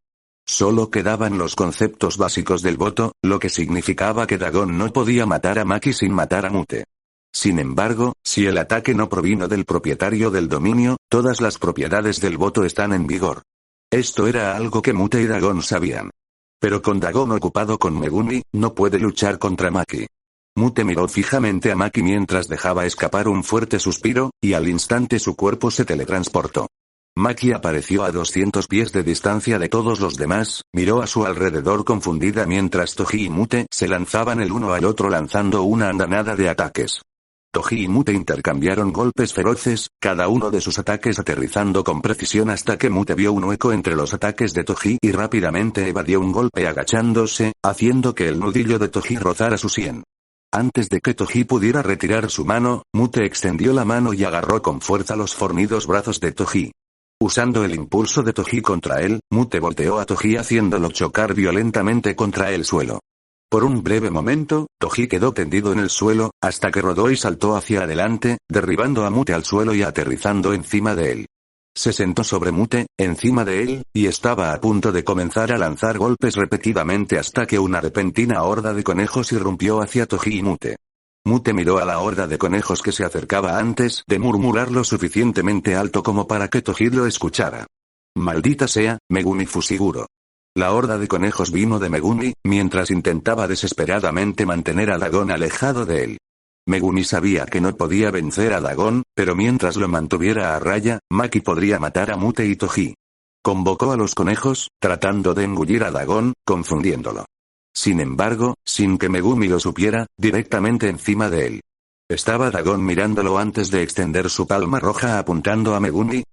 Solo quedaban los conceptos básicos del voto, lo que significaba que Dagon no podía matar a Maki sin matar a Mute. Sin embargo, si el ataque no provino del propietario del dominio, todas las propiedades del voto están en vigor. Esto era algo que Mute y Dagon sabían. Pero con Dagon ocupado con Megumi, no puede luchar contra Maki. Mute miró fijamente a Maki mientras dejaba escapar un fuerte suspiro, y al instante su cuerpo se teletransportó. Maki apareció a 200 pies de distancia de todos los demás, miró a su alrededor confundida mientras Toji y Mute se lanzaban el uno al otro lanzando una andanada de ataques. Toji y Mute intercambiaron golpes feroces, cada uno de sus ataques aterrizando con precisión hasta que Mute vio un hueco entre los ataques de Toji y rápidamente evadió un golpe agachándose, haciendo que el nudillo de Toji rozara su sien. Antes de que Toji pudiera retirar su mano, Mute extendió la mano y agarró con fuerza los fornidos brazos de Toji. Usando el impulso de Toji contra él, Mute volteó a Toji haciéndolo chocar violentamente contra el suelo. Por un breve momento, Toji quedó tendido en el suelo, hasta que rodó y saltó hacia adelante, derribando a Mute al suelo y aterrizando encima de él. Se sentó sobre Mute, encima de él, y estaba a punto de comenzar a lanzar golpes repetidamente hasta que una repentina horda de conejos irrumpió hacia Toji y Mute. Mute miró a la horda de conejos que se acercaba antes de murmurar lo suficientemente alto como para que Toji lo escuchara. Maldita sea, Megumi Fushiguro. La horda de conejos vino de Megumi, mientras intentaba desesperadamente mantener a Dagon alejado de él. Megumi sabía que no podía vencer a Dagon, pero mientras lo mantuviera a raya, Maki podría matar a Mute y Toji. Convocó a los conejos, tratando de engullir a Dagon, confundiéndolo. Sin embargo, sin que Megumi lo supiera, directamente encima de él. Estaba Dagon mirándolo antes de extender su palma roja apuntando a Megumi.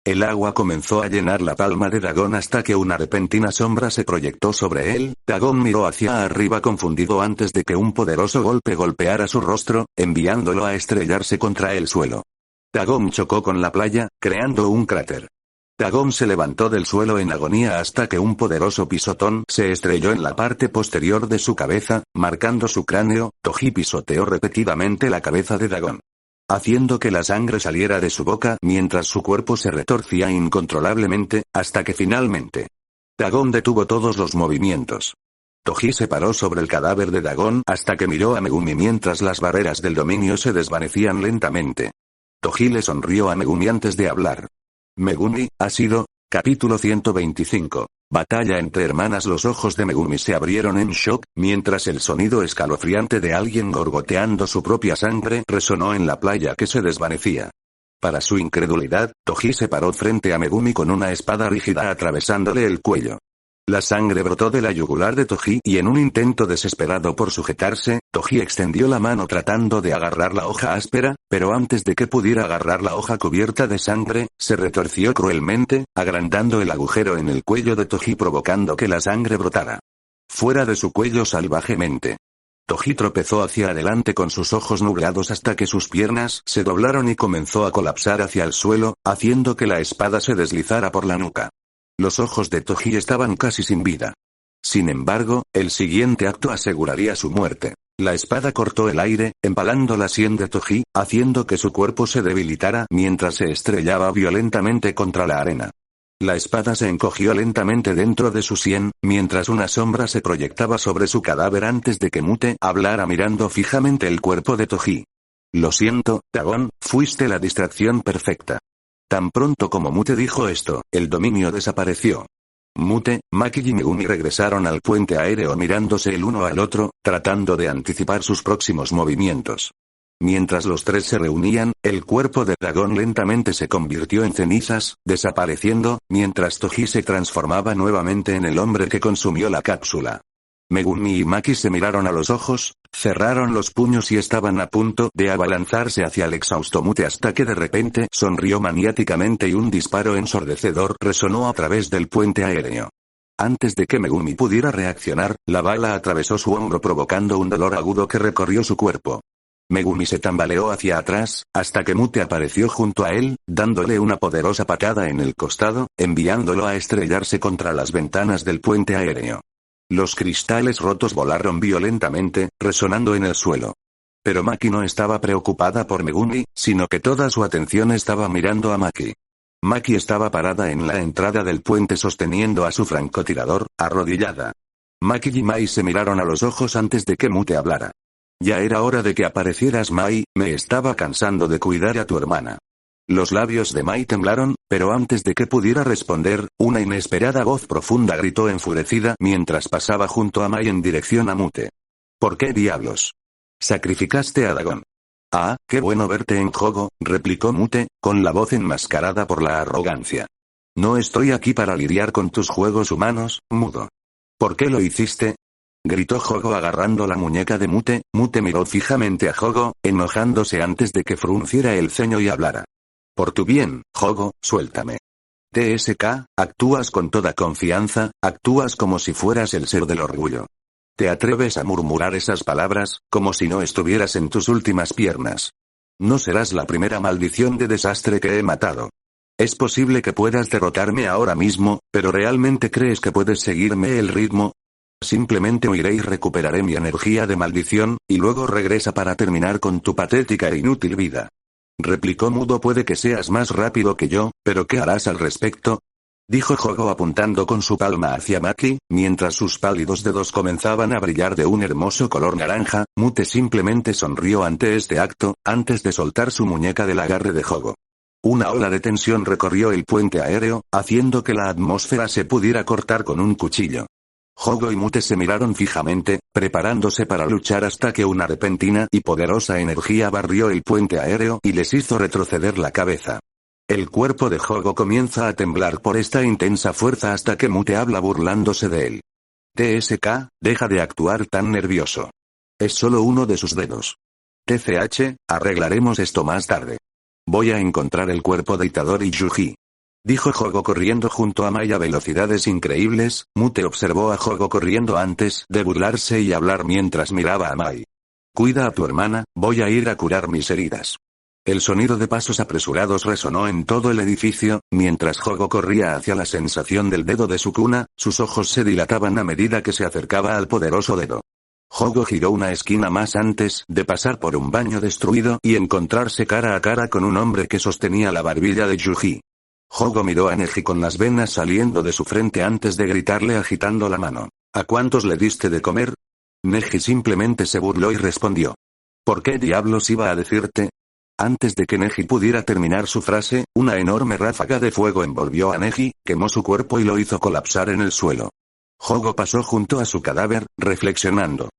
El agua comenzó a llenar la palma de Dagon hasta que una repentina sombra se proyectó sobre él. Dagon miró hacia arriba confundido antes de que un poderoso golpe golpeara su rostro, enviándolo a estrellarse contra el suelo. Dagon chocó con la playa, creando un cráter. Dagon se levantó del suelo en agonía hasta que un poderoso pisotón se estrelló en la parte posterior de su cabeza, marcando su cráneo. Toji pisoteó repetidamente la cabeza de Dagon, haciendo que la sangre saliera de su boca mientras su cuerpo se retorcía incontrolablemente, hasta que finalmente Dagon detuvo todos los movimientos. Toji se paró sobre el cadáver de Dagon hasta que miró a Megumi mientras las barreras del dominio se desvanecían lentamente. Toji le sonrió a Megumi antes de hablar. Megumi, ha sido. Capítulo 125. Batalla entre hermanas. Los ojos de Megumi se abrieron en shock, mientras el sonido escalofriante de alguien gorgoteando su propia sangre resonó en la playa que se desvanecía. Para su incredulidad, Toji se paró frente a Megumi con una espada rígida atravesándole el cuello. La sangre brotó de la yugular de Toji y en un intento desesperado por sujetarse, Toji extendió la mano tratando de agarrar la hoja áspera, pero antes de que pudiera agarrar la hoja cubierta de sangre, se retorció cruelmente, agrandando el agujero en el cuello de Toji provocando que la sangre brotara fuera de su cuello salvajemente. Toji tropezó hacia adelante con sus ojos nublados hasta que sus piernas se doblaron y comenzó a colapsar hacia el suelo, haciendo que la espada se deslizara por la nuca. Los ojos de Toji estaban casi sin vida. Sin embargo, el siguiente acto aseguraría su muerte. La espada cortó el aire, empalando la sien de Toji, haciendo que su cuerpo se debilitara mientras se estrellaba violentamente contra la arena. La espada se encogió lentamente dentro de su sien, mientras una sombra se proyectaba sobre su cadáver antes de que Mute hablara mirando fijamente el cuerpo de Toji. Lo siento, Dagon, fuiste la distracción perfecta. Tan pronto como Mute dijo esto, el dominio desapareció. Mute, Maki y Megumi regresaron al puente aéreo mirándose el uno al otro, tratando de anticipar sus próximos movimientos. Mientras los tres se reunían, el cuerpo de Dagon lentamente se convirtió en cenizas, desapareciendo, mientras Toji se transformaba nuevamente en el hombre que consumió la cápsula. Megumi y Maki se miraron a los ojos, cerraron los puños y estaban a punto de abalanzarse hacia el exhausto Mute hasta que de repente sonrió maniáticamente y un disparo ensordecedor resonó a través del puente aéreo. Antes de que Megumi pudiera reaccionar, la bala atravesó su hombro provocando un dolor agudo que recorrió su cuerpo. Megumi se tambaleó hacia atrás, hasta que Mute apareció junto a él, dándole una poderosa patada en el costado, enviándolo a estrellarse contra las ventanas del puente aéreo. Los cristales rotos volaron violentamente, resonando en el suelo. Pero Maki no estaba preocupada por Megumi, sino que toda su atención estaba mirando a Maki. Maki estaba parada en la entrada del puente sosteniendo a su francotirador, arrodillada. Maki y Mai se miraron a los ojos antes de que Mute hablara. Ya era hora de que aparecieras, Mai, me estaba cansando de cuidar a tu hermana. Los labios de Mai temblaron, pero antes de que pudiera responder, una inesperada voz profunda gritó enfurecida mientras pasaba junto a Mai en dirección a Mute. ¿Por qué diablos sacrificaste a Dagon? Ah, qué bueno verte en juego, replicó Mute, con la voz enmascarada por la arrogancia. No estoy aquí para lidiar con tus juegos humanos, mudo. ¿Por qué lo hiciste? Gritó Jogo agarrando la muñeca de Mute. Mute miró fijamente a Jogo, enojándose antes de que frunciera el ceño y hablara. Por tu bien, Jogo, suéltame. TSK, actúas con toda confianza, actúas como si fueras el ser del orgullo. Te atreves a murmurar esas palabras, como si no estuvieras en tus últimas piernas. No serás la primera maldición de desastre que he matado. Es posible que puedas derrotarme ahora mismo, pero ¿realmente crees que puedes seguirme el ritmo? Simplemente huiré y recuperaré mi energía de maldición, y luego regresa para terminar con tu patética e inútil vida. Replicó mudo. Puede que seas más rápido que yo, pero ¿qué harás al respecto? Dijo Jogo apuntando con su palma hacia Maki, mientras sus pálidos dedos comenzaban a brillar de un hermoso color naranja. Mute simplemente sonrió ante este acto, antes de soltar su muñeca del agarre de Jogo. Una ola de tensión recorrió el puente aéreo, haciendo que la atmósfera se pudiera cortar con un cuchillo. Jogo y Mute se miraron fijamente, preparándose para luchar hasta que una repentina y poderosa energía barrió el puente aéreo y les hizo retroceder la cabeza. El cuerpo de Jogo comienza a temblar por esta intensa fuerza hasta que Mute habla burlándose de él. TSK, deja de actuar tan nervioso. Es solo uno de sus dedos. TCH, arreglaremos esto más tarde. Voy a encontrar el cuerpo de Itadori Yuji. Dijo Jogo corriendo junto a Mai a velocidades increíbles. Mute observó a Jogo corriendo antes de burlarse y hablar mientras miraba a Mai. Cuida a tu hermana, voy a ir a curar mis heridas. El sonido de pasos apresurados resonó en todo el edificio, mientras Jogo corría hacia la sensación del dedo de Sukuna, sus ojos se dilataban a medida que se acercaba al poderoso dedo. Jogo giró una esquina más antes de pasar por un baño destruido y encontrarse cara a cara con un hombre que sostenía la barbilla de Yuji. Jogo miró a Neji con las venas saliendo de su frente antes de gritarle agitando la mano. ¿A cuántos le diste de comer? Neji simplemente se burló y respondió. ¿Por qué diablos iba a decirte? Antes de que Neji pudiera terminar su frase, una enorme ráfaga de fuego envolvió a Neji, quemó su cuerpo y lo hizo colapsar en el suelo. Jogo pasó junto a su cadáver, reflexionando.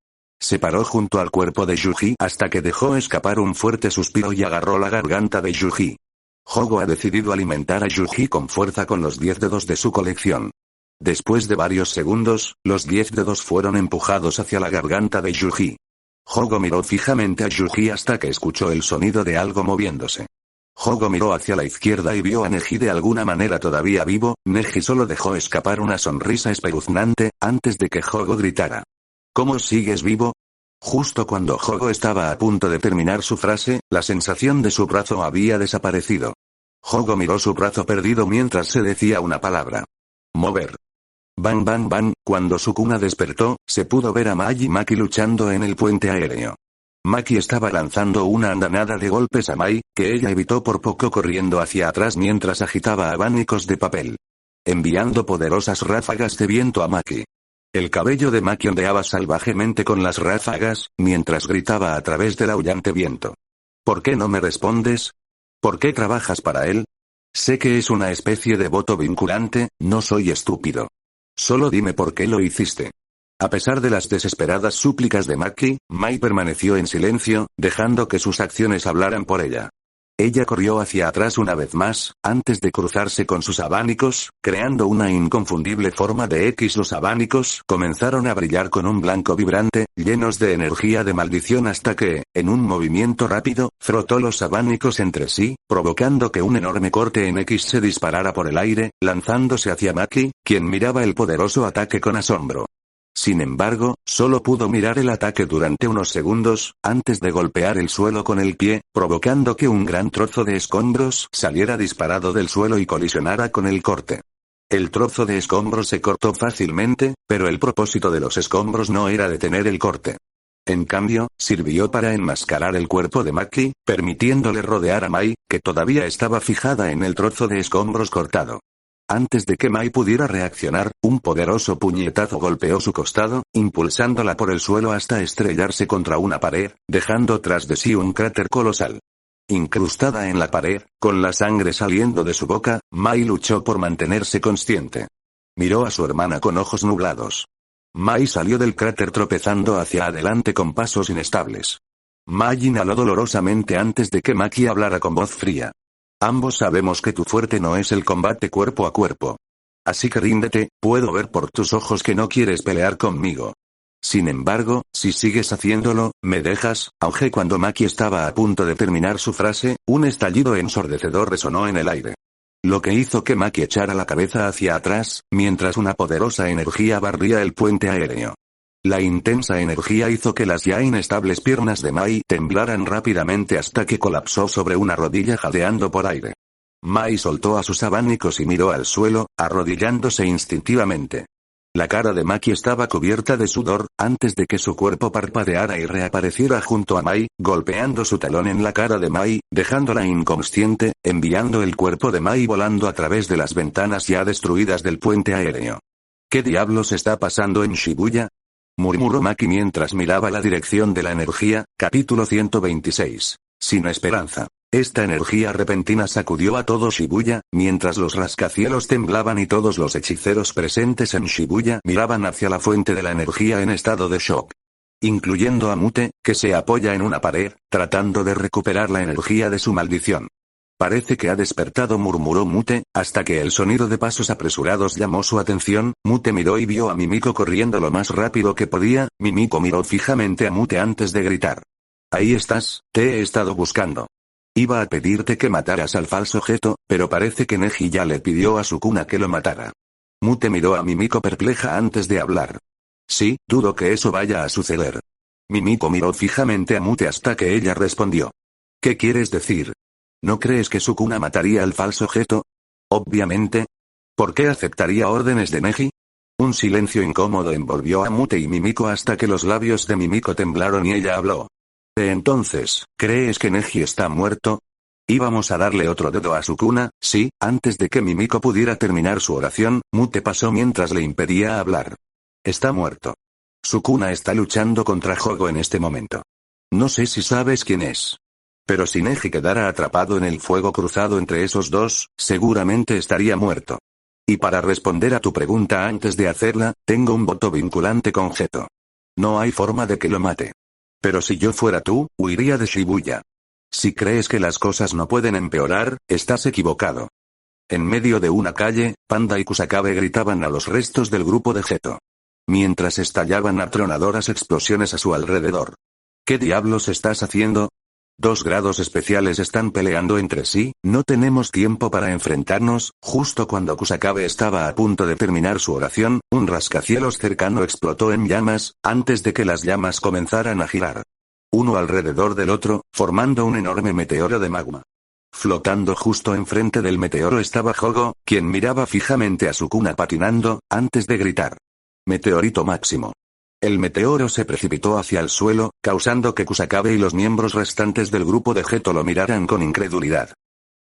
Se paró junto al cuerpo de Yuji hasta que dejó escapar un fuerte suspiro y agarró la garganta de Yuji. Jogo ha decidido alimentar a Yuji con fuerza con los 10 dedos de su colección. Después de varios segundos, los 10 dedos fueron empujados hacia la garganta de Yuji. Jogo miró fijamente a Yuji hasta que escuchó el sonido de algo moviéndose. Jogo miró hacia la izquierda y vio a Neji de alguna manera todavía vivo. Neji solo dejó escapar una sonrisa espeluznante, antes de que Jogo gritara. ¿Cómo sigues vivo? Justo cuando Jogo estaba a punto de terminar su frase, la sensación de su brazo había desaparecido. Jogo miró su brazo perdido mientras se decía una palabra. Mover. Bang bang bang, cuando Sukuna despertó, se pudo ver a Mai y Maki luchando en el puente aéreo. Maki estaba lanzando una andanada de golpes a Mai, que ella evitó por poco corriendo hacia atrás mientras agitaba abanicos de papel. Enviando poderosas ráfagas de viento a Maki. El cabello de Maki ondeaba salvajemente con las ráfagas, mientras gritaba a través del aullante viento. ¿Por qué no me respondes? ¿Por qué trabajas para él? Sé que es una especie de voto vinculante, no soy estúpido. Solo dime por qué lo hiciste. A pesar de las desesperadas súplicas de Maki, Mai permaneció en silencio, dejando que sus acciones hablaran por ella. Ella corrió hacia atrás una vez más, antes de cruzarse con sus abanicos, creando una inconfundible forma de X. Los abanicos comenzaron a brillar con un blanco vibrante, llenos de energía de maldición hasta que, en un movimiento rápido, frotó los abanicos entre sí, provocando que un enorme corte en X se disparara por el aire, lanzándose hacia Maki, quien miraba el poderoso ataque con asombro. Sin embargo, solo pudo mirar el ataque durante unos segundos, antes de golpear el suelo con el pie, provocando que un gran trozo de escombros saliera disparado del suelo y colisionara con el corte. El trozo de escombros se cortó fácilmente, pero el propósito de los escombros no era detener el corte. En cambio, sirvió para enmascarar el cuerpo de Maki, permitiéndole rodear a Mai, que todavía estaba fijada en el trozo de escombros cortado. Antes de que Mai pudiera reaccionar, un poderoso puñetazo golpeó su costado, impulsándola por el suelo hasta estrellarse contra una pared, dejando tras de sí un cráter colosal. Incrustada en la pared, con la sangre saliendo de su boca, Mai luchó por mantenerse consciente. Miró a su hermana con ojos nublados. Mai salió del cráter tropezando hacia adelante con pasos inestables. Mai inhaló dolorosamente antes de que Maki hablara con voz fría. Ambos sabemos que tu fuerte no es el combate cuerpo a cuerpo. Así que ríndete, puedo ver por tus ojos que no quieres pelear conmigo. Sin embargo, si sigues haciéndolo, me dejas. Auge. Cuando Maki estaba a punto de terminar su frase, un estallido ensordecedor resonó en el aire. Lo que hizo que Maki echara la cabeza hacia atrás, mientras una poderosa energía barría el puente aéreo. La intensa energía hizo que las ya inestables piernas de Mai temblaran rápidamente hasta que colapsó sobre una rodilla jadeando por aire. Mai soltó a sus abanicos y miró al suelo, arrodillándose instintivamente. La cara de Maki estaba cubierta de sudor, antes de que su cuerpo parpadeara y reapareciera junto a Mai, golpeando su talón en la cara de Mai, dejándola inconsciente, enviando el cuerpo de Mai volando a través de las ventanas ya destruidas del puente aéreo. ¿Qué diablos está pasando en Shibuya? Murmuró Maki mientras miraba la dirección de la energía. Capítulo 126. Sin esperanza. Esta energía repentina sacudió a todo Shibuya, mientras los rascacielos temblaban y todos los hechiceros presentes en Shibuya miraban hacia la fuente de la energía en estado de shock. Incluyendo a Mute, que se apoya en una pared, tratando de recuperar la energía de su maldición. Parece que ha despertado, murmuró Mute, hasta que el sonido de pasos apresurados llamó su atención. Mute miró y vio a Mimiko corriendo lo más rápido que podía. Mimiko miró fijamente a Mute antes de gritar. Ahí estás, te he estado buscando. Iba a pedirte que mataras al falso Geto, pero parece que Neji ya le pidió a Sukuna que lo matara. Mute miró a Mimiko perpleja antes de hablar. Sí, dudo que eso vaya a suceder. Mimiko miró fijamente a Mute hasta que ella respondió. ¿Qué quieres decir? ¿No crees que Sukuna mataría al falso Geto? Obviamente. ¿Por qué aceptaría órdenes de Neji? Un silencio incómodo envolvió a Mute y Mimiko hasta que los labios de Mimiko temblaron y ella habló. Entonces, ¿crees que Neji está muerto? Íbamos a darle otro dedo a Sukuna, sí. Antes de que Mimiko pudiera terminar su oración, Mute pasó mientras le impedía hablar. Está muerto. Sukuna está luchando contra Hogo en este momento. No sé si sabes quién es. Pero si Neji quedara atrapado en el fuego cruzado entre esos dos, seguramente estaría muerto. Y para responder a tu pregunta antes de hacerla, tengo un voto vinculante con Geto. No hay forma de que lo mate. Pero si yo fuera tú, huiría de Shibuya. Si crees que las cosas no pueden empeorar, estás equivocado. En medio de una calle, Panda y Kusakabe gritaban a los restos del grupo de Geto. Mientras estallaban atronadoras explosiones a su alrededor. ¿Qué diablos estás haciendo? 2 grados especiales están peleando entre sí, no tenemos tiempo para enfrentarnos. Justo cuando Kusakabe estaba a punto de terminar su oración, un rascacielos cercano explotó en llamas, antes de que las llamas comenzaran a girar. Uno alrededor del otro, formando un enorme meteoro de magma. Flotando justo enfrente del meteoro estaba Hogo, quien miraba fijamente a Sukuna patinando, antes de gritar. Meteorito máximo. El meteoro se precipitó hacia el suelo, causando que Kusakabe y los miembros restantes del grupo de Geto lo miraran con incredulidad.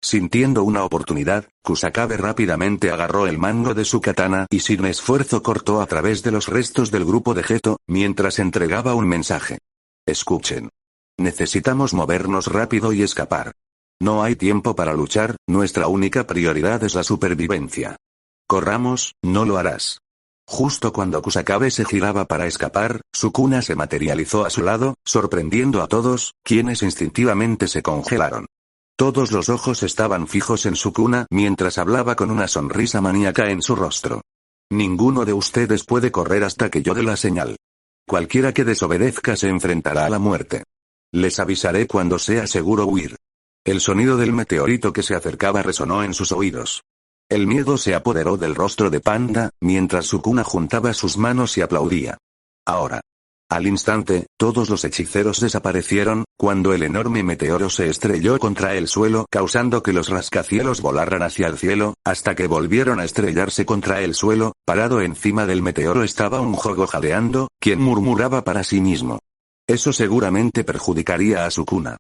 Sintiendo una oportunidad, Kusakabe rápidamente agarró el mango de su katana y sin esfuerzo cortó a través de los restos del grupo de Geto, mientras entregaba un mensaje. Escuchen. Necesitamos movernos rápido y escapar. No hay tiempo para luchar, nuestra única prioridad es la supervivencia. Corramos, no lo harás. Justo cuando Kusakabe se giraba para escapar, Sukuna se materializó a su lado, sorprendiendo a todos, quienes instintivamente se congelaron. Todos los ojos estaban fijos en Sukuna mientras hablaba con una sonrisa maníaca en su rostro. Ninguno de ustedes puede correr hasta que yo dé la señal. Cualquiera que desobedezca se enfrentará a la muerte. Les avisaré cuando sea seguro huir. El sonido del meteorito que se acercaba resonó en sus oídos. El miedo se apoderó del rostro de Panda, mientras Sukuna juntaba sus manos y aplaudía. Ahora. Al instante, todos los hechiceros desaparecieron, cuando el enorme meteoro se estrelló contra el suelo, causando que los rascacielos volaran hacia el cielo, hasta que volvieron a estrellarse contra el suelo. Parado encima del meteoro estaba un Hogo jadeando, quien murmuraba para sí mismo. Eso seguramente perjudicaría a Sukuna.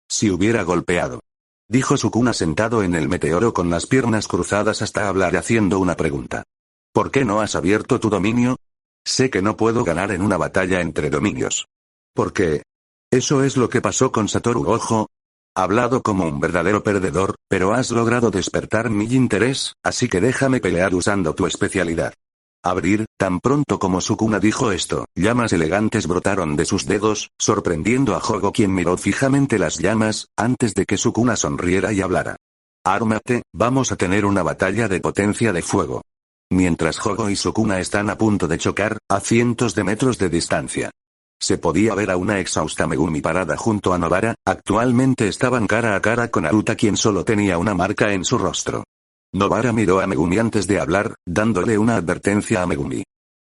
Si hubiera golpeado. Dijo Sukuna sentado en el meteoro con las piernas cruzadas hasta hablar haciendo una pregunta. ¿Por qué no has abierto tu dominio? Sé que no puedo ganar en una batalla entre dominios. ¿Por qué? Eso es lo que pasó con Satoru Gojo. Hablado como un verdadero perdedor, pero has logrado despertar mi interés, así que déjame pelear usando tu especialidad. Abrir. Tan pronto como Sukuna dijo esto, llamas elegantes brotaron de sus dedos, sorprendiendo a Hogo, quien miró fijamente las llamas, antes de que Sukuna sonriera y hablara. Ármate, vamos a tener una batalla de potencia de fuego. Mientras Hogo y Sukuna están a punto de chocar, a cientos de metros de distancia. Se podía ver a una exhausta Megumi parada junto a Nobara, actualmente estaban cara a cara con Aruta, quien solo tenía una marca en su rostro. Nobara miró a Megumi antes de hablar, dándole una advertencia a Megumi.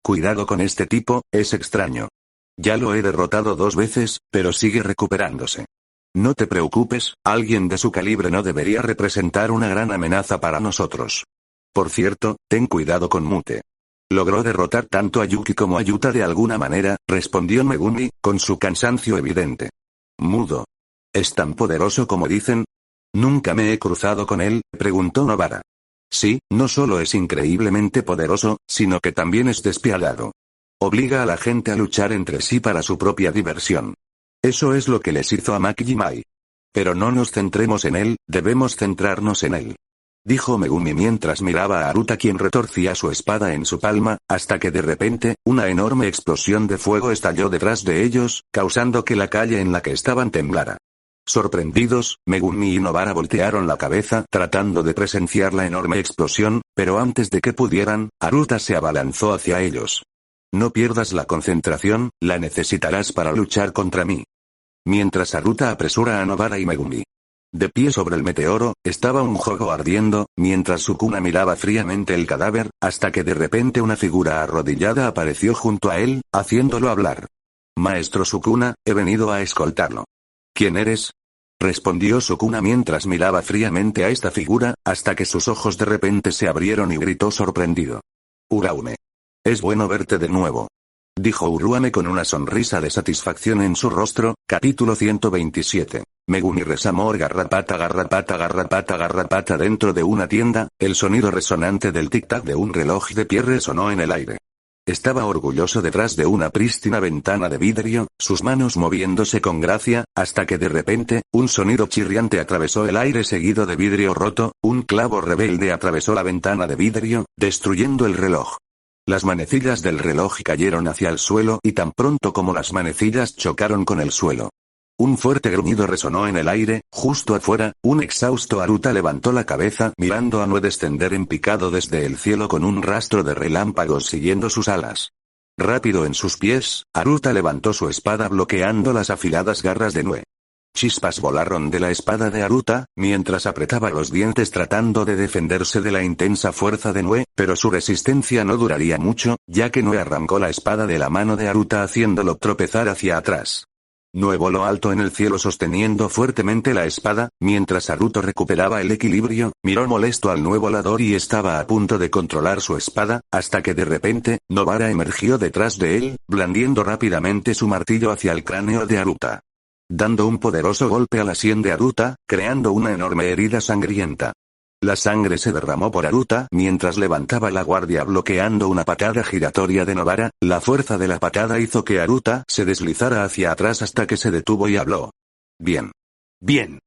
Cuidado con este tipo, es extraño. Ya lo he derrotado 2 veces, pero sigue recuperándose. No te preocupes, alguien de su calibre no debería representar una gran amenaza para nosotros. Por cierto, ten cuidado con Mute. Logró derrotar tanto a Yuki como a Yuta de alguna manera, respondió Megumi, con su cansancio evidente. Mudo. ¿Es tan poderoso como dicen? Nunca me he cruzado con él, preguntó Nobara. Sí, no solo es increíblemente poderoso, sino que también es despiadado. Obliga a la gente a luchar entre sí para su propia diversión. Eso es lo que les hizo a Makijimai. Pero no nos centremos en él, debemos centrarnos en él. Dijo Megumi mientras miraba a Aruta, quien retorcía su espada en su palma, hasta que de repente, una enorme explosión de fuego estalló detrás de ellos, causando que la calle en la que estaban temblara. Sorprendidos, Megumi y Nobara voltearon la cabeza tratando de presenciar la enorme explosión, pero antes de que pudieran, Aruta se abalanzó hacia ellos. No pierdas la concentración, la necesitarás para luchar contra mí. Mientras Aruta apresura a Nobara y Megumi. De pie sobre el meteoro, estaba un Hogo ardiendo, mientras Sukuna miraba fríamente el cadáver, hasta que de repente una figura arrodillada apareció junto a él, haciéndolo hablar. Maestro Sukuna, he venido a escoltarlo. ¿Quién eres? respondió Sukuna mientras miraba fríamente a esta figura, hasta que sus ojos de repente se abrieron y gritó sorprendido. Uraume. Es bueno verte de nuevo. Dijo Uraume con una sonrisa de satisfacción en su rostro. Capítulo 127. Megumi Resamor garrapata garrapata garrapata garrapata. Dentro de una tienda, el sonido resonante del tic-tac de un reloj de pie resonó en el aire. Estaba orgulloso detrás de una prístina ventana de vidrio, sus manos moviéndose con gracia, hasta que de repente, un sonido chirriante atravesó el aire seguido de vidrio roto, un clavo rebelde atravesó la ventana de vidrio, destruyendo el reloj. Las manecillas del reloj cayeron hacia el suelo y tan pronto como las manecillas chocaron con el suelo. Un fuerte gruñido resonó en el aire, justo afuera, un exhausto Aruta levantó la cabeza mirando a Nue descender en picado desde el cielo con un rastro de relámpagos siguiendo sus alas. Rápido en sus pies, Aruta levantó su espada bloqueando las afiladas garras de Nue. Chispas volaron de la espada de Aruta, mientras apretaba los dientes tratando de defenderse de la intensa fuerza de Nue, pero su resistencia no duraría mucho, ya que Nue arrancó la espada de la mano de Aruta haciéndolo tropezar hacia atrás. Nue voló alto en el cielo sosteniendo fuertemente la espada, mientras Aruto recuperaba el equilibrio, miró molesto al nuevo volador y estaba a punto de controlar su espada, hasta que de repente, Nobara emergió detrás de él, blandiendo rápidamente su martillo hacia el cráneo de Aruta. Dando un poderoso golpe a la sien de Aruta, creando una enorme herida sangrienta. La sangre se derramó por Aruta mientras levantaba la guardia bloqueando una patada giratoria de Nobara. La fuerza de la patada hizo que Aruta se deslizara hacia atrás hasta que se detuvo y habló. Bien. Bien.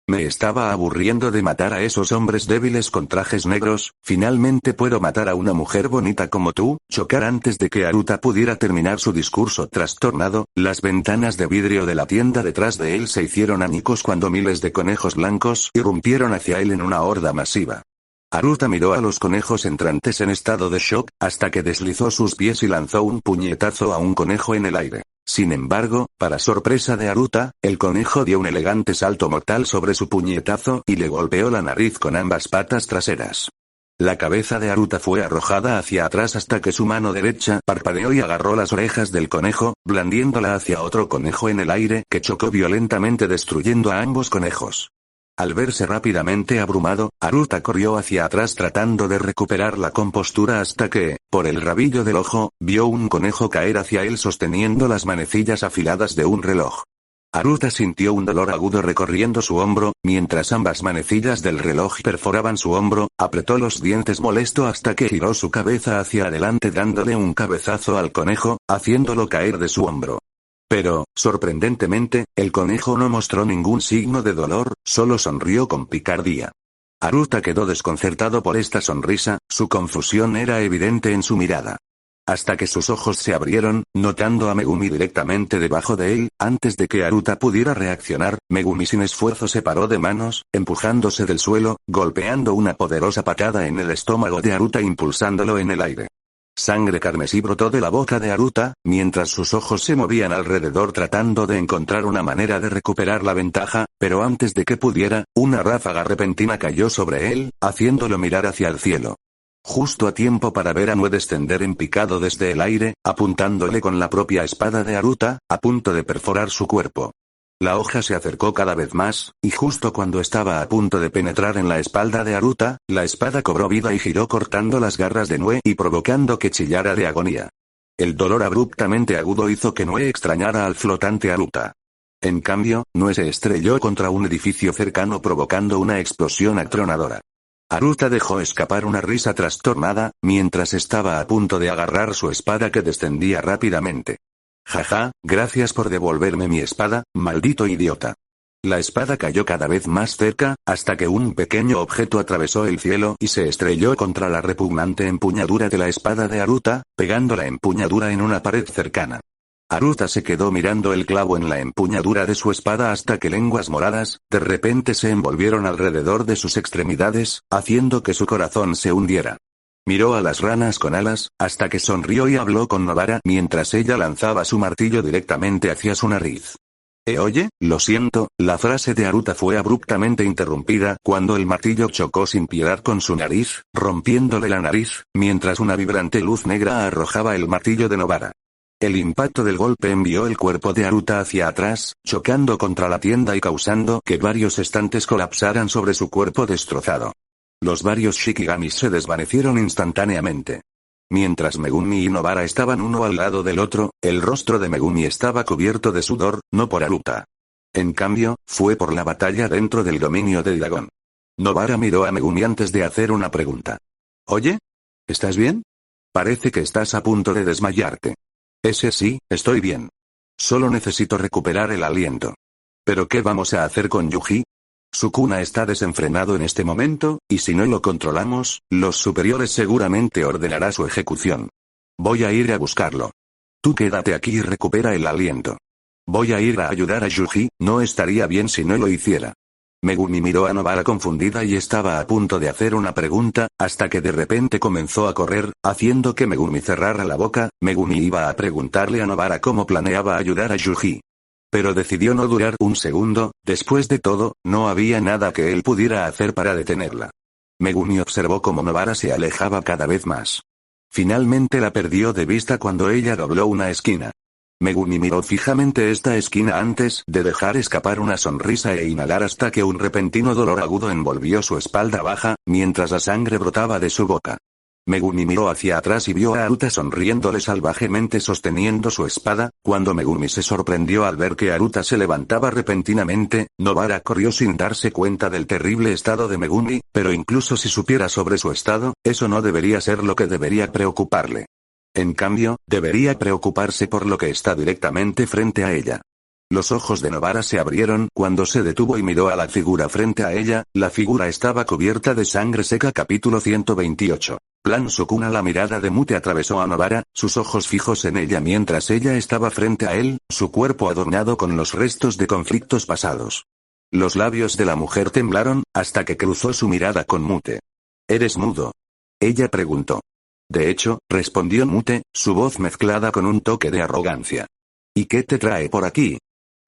Me estaba aburriendo de matar a esos hombres débiles con trajes negros, finalmente puedo matar a una mujer bonita como tú. Chocar antes de que Aruta pudiera terminar su discurso trastornado, las ventanas de vidrio de la tienda detrás de él se hicieron añicos cuando miles de conejos blancos irrumpieron hacia él en una horda masiva. Aruta miró a los conejos entrantes en estado de shock, hasta que deslizó sus pies y lanzó un puñetazo a un conejo en el aire. Sin embargo, para sorpresa de Aruta, el conejo dio un elegante salto mortal sobre su puñetazo y le golpeó la nariz con ambas patas traseras. La cabeza de Aruta fue arrojada hacia atrás hasta que su mano derecha parpadeó y agarró las orejas del conejo, blandiéndola hacia otro conejo en el aire que chocó violentamente destruyendo a ambos conejos. Al verse rápidamente abrumado, Aruta corrió hacia atrás tratando de recuperar la compostura hasta que, por el rabillo del ojo, vio un conejo caer hacia él sosteniendo las manecillas afiladas de un reloj. Aruta sintió un dolor agudo recorriendo su hombro, mientras ambas manecillas del reloj perforaban su hombro, apretó los dientes molesto hasta que giró su cabeza hacia adelante dándole un cabezazo al conejo, haciéndolo caer de su hombro. Pero, sorprendentemente, el conejo no mostró ningún signo de dolor, solo sonrió con picardía. Aruta quedó desconcertado por esta sonrisa, su confusión era evidente en su mirada. Hasta que sus ojos se abrieron, notando a Megumi directamente debajo de él, antes de que Aruta pudiera reaccionar, Megumi sin esfuerzo se paró de manos, empujándose del suelo, golpeando una poderosa patada en el estómago de Aruta impulsándolo en el aire. Sangre carmesí brotó de la boca de Aruta, mientras sus ojos se movían alrededor tratando de encontrar una manera de recuperar la ventaja, pero antes de que pudiera, una ráfaga repentina cayó sobre él, haciéndolo mirar hacia el cielo. Justo a tiempo para ver a Nue descender en picado desde el aire, apuntándole con la propia espada de Aruta, a punto de perforar su cuerpo. La hoja se acercó cada vez más, y justo cuando estaba a punto de penetrar en la espalda de Aruta, la espada cobró vida y giró cortando las garras de Nue y provocando que chillara de agonía. El dolor abruptamente agudo hizo que Nue extrañara al flotante Aruta. En cambio, Nue se estrelló contra un edificio cercano provocando una explosión atronadora. Aruta dejó escapar una risa trastornada, mientras estaba a punto de agarrar su espada que descendía rápidamente. Jaja, gracias por devolverme mi espada, maldito idiota. La espada cayó cada vez más cerca, hasta que un pequeño objeto atravesó el cielo y se estrelló contra la repugnante empuñadura de la espada de Aruta, pegando la empuñadura en una pared cercana. Aruta se quedó mirando el clavo en la empuñadura de su espada hasta que lenguas moradas, de repente se envolvieron alrededor de sus extremidades, haciendo que su corazón se hundiera. Miró a las ranas con alas, hasta que sonrió y habló con Nobara mientras ella lanzaba su martillo directamente hacia su nariz. Oye, lo siento, la frase de Aruta fue abruptamente interrumpida cuando el martillo chocó sin piedad con su nariz, rompiéndole la nariz, mientras una vibrante luz negra arrojaba el martillo de Nobara. El impacto del golpe envió el cuerpo de Aruta hacia atrás, chocando contra la tienda y causando que varios estantes colapsaran sobre su cuerpo destrozado. Los varios Shikigamis se desvanecieron instantáneamente. Mientras Megumi y Nobara estaban uno al lado del otro, el rostro de Megumi estaba cubierto de sudor, no por Aruta. En cambio, fue por la batalla dentro del dominio del dragón. Nobara miró a Megumi antes de hacer una pregunta. «Oye, ¿estás bien? Parece que estás a punto de desmayarte». «Ese sí, estoy bien. Solo necesito recuperar el aliento». «¿Pero qué vamos a hacer con Yuji? Sukuna está desenfrenado en este momento, y si no lo controlamos, los superiores seguramente ordenará su ejecución. Voy a ir a buscarlo. Tú quédate aquí y recupera el aliento. Voy a ir a ayudar a Yuji, no estaría bien si no lo hiciera». Megumi miró a Nobara confundida y estaba a punto de hacer una pregunta, hasta que de repente comenzó a correr, haciendo que Megumi cerrara la boca. Megumi iba a preguntarle a Nobara cómo planeaba ayudar a Yuji. Pero decidió no durar un segundo, después de todo, no había nada que él pudiera hacer para detenerla. Megumi observó cómo Nobara se alejaba cada vez más. Finalmente la perdió de vista cuando ella dobló una esquina. Megumi miró fijamente esta esquina antes de dejar escapar una sonrisa e inhalar hasta que un repentino dolor agudo envolvió su espalda baja, mientras la sangre brotaba de su boca. Megumi miró hacia atrás y vio a Aruta sonriéndole salvajemente sosteniendo su espada. Cuando Megumi se sorprendió al ver que Aruta se levantaba repentinamente, Nobara corrió sin darse cuenta del terrible estado de Megumi, pero incluso si supiera sobre su estado, eso no debería ser lo que debería preocuparle. En cambio, debería preocuparse por lo que está directamente frente a ella. Los ojos de Nobara se abrieron cuando se detuvo y miró a la figura frente a ella. La figura estaba cubierta de sangre seca. Capítulo 128. Plan Sukuna. La mirada de Mute atravesó a Nobara, sus ojos fijos en ella mientras ella estaba frente a él, su cuerpo adornado con los restos de conflictos pasados. Los labios de la mujer temblaron, hasta que cruzó su mirada con Mute. «¿Eres mudo?», ella preguntó. «De hecho», respondió Mute, su voz mezclada con un toque de arrogancia. «¿Y qué te trae por aquí?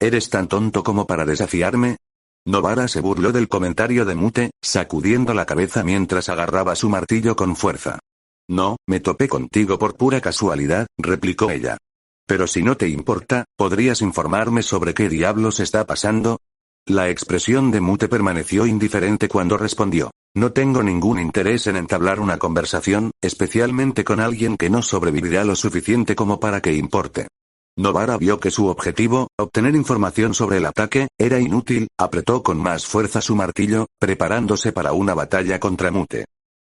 ¿Eres tan tonto como para desafiarme?». Nobara se burló del comentario de Mute, sacudiendo la cabeza mientras agarraba su martillo con fuerza. «No, me topé contigo por pura casualidad», replicó ella. «Pero si no te importa, ¿podrías informarme sobre qué diablos está pasando?». La expresión de Mute permaneció indiferente cuando respondió. «No tengo ningún interés en entablar una conversación, especialmente con alguien que no sobrevivirá lo suficiente como para que importe». Nobara vio que su objetivo, obtener información sobre el ataque, era inútil, apretó con más fuerza su martillo, preparándose para una batalla contra Mute.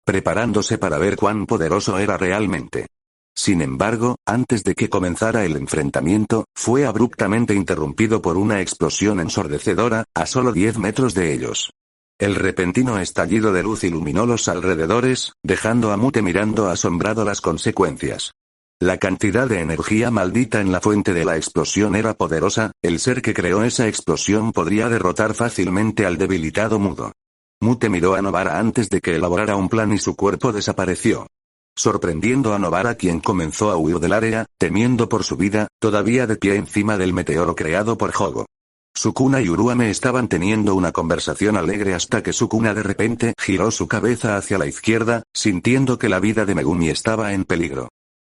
Preparándose para ver cuán poderoso era realmente. Sin embargo, antes de que comenzara el enfrentamiento, fue abruptamente interrumpido por una explosión ensordecedora, a solo 10 metros de ellos. El repentino estallido de luz iluminó los alrededores, dejando a Mute mirando asombrado las consecuencias. La cantidad de energía maldita en la fuente de la explosión era poderosa, el ser que creó esa explosión podría derrotar fácilmente al debilitado mudo. Mute miró a Nobara antes de que elaborara un plan y su cuerpo desapareció. Sorprendiendo a Nobara, quien comenzó a huir del área, temiendo por su vida, todavía de pie encima del meteoro creado por Hogo. Sukuna y Uruame estaban teniendo una conversación alegre hasta que Sukuna de repente giró su cabeza hacia la izquierda, sintiendo que la vida de Megumi estaba en peligro.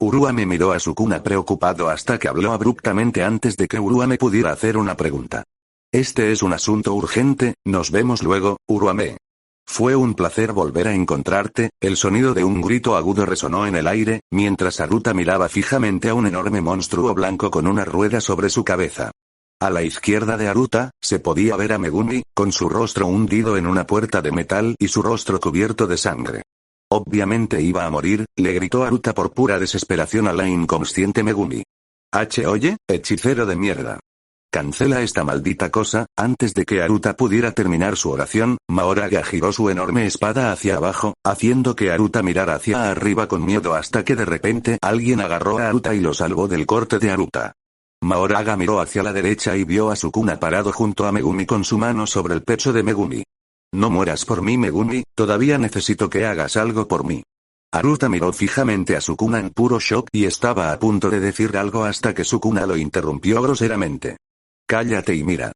Uruame miró a Sukuna preocupado hasta que habló abruptamente antes de que Uruame pudiera hacer una pregunta. «Este es un asunto urgente, nos vemos luego, Uruame». «Fue un placer volver a encontrarte». El sonido de un grito agudo resonó en el aire, mientras Aruta miraba fijamente a un enorme monstruo blanco con una rueda sobre su cabeza. A la izquierda de Aruta, se podía ver a Megumi, con su rostro hundido en una puerta de metal y su rostro cubierto de sangre. Obviamente iba a morir, le gritó Aruta por pura desesperación a la inconsciente Megumi. Oye, hechicero de mierda. Cancela esta maldita cosa». Antes de que Aruta pudiera terminar su oración, Mahoraga giró su enorme espada hacia abajo, haciendo que Aruta mirara hacia arriba con miedo hasta que de repente alguien agarró a Aruta y lo salvó del corte de Aruta. Mahoraga miró hacia la derecha y vio a Sukuna parado junto a Megumi con su mano sobre el pecho de Megumi. «No mueras por mí, Megumi, todavía necesito que hagas algo por mí». Aruta miró fijamente a Sukuna en puro shock y estaba a punto de decir algo hasta que Sukuna lo interrumpió groseramente. «Cállate y mira».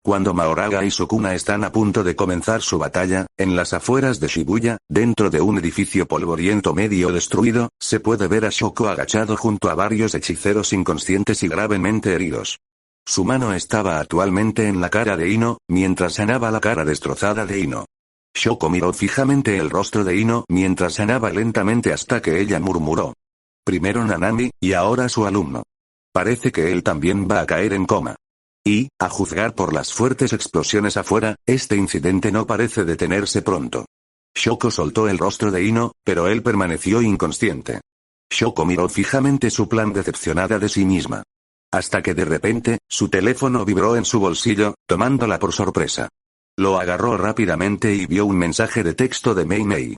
Cuando Mahoraga y Sukuna están a punto de comenzar su batalla, en las afueras de Shibuya, dentro de un edificio polvoriento medio destruido, se puede ver a Shoko agachado junto a varios hechiceros inconscientes y gravemente heridos. Su mano estaba actualmente en la cara de Ino, mientras sanaba la cara destrozada de Ino. Shoko miró fijamente el rostro de Ino mientras sanaba lentamente hasta que ella murmuró. Primero Nanami, y ahora su alumno. Parece que él también va a caer en coma. Y, a juzgar por las fuertes explosiones afuera, este incidente no parece detenerse pronto. Shoko soltó el rostro de Ino, pero él permaneció inconsciente. Shoko miró fijamente su plan decepcionada de sí misma. Hasta que de repente, su teléfono vibró en su bolsillo, tomándola por sorpresa. Lo agarró rápidamente y vio un mensaje de texto de Mei Mei.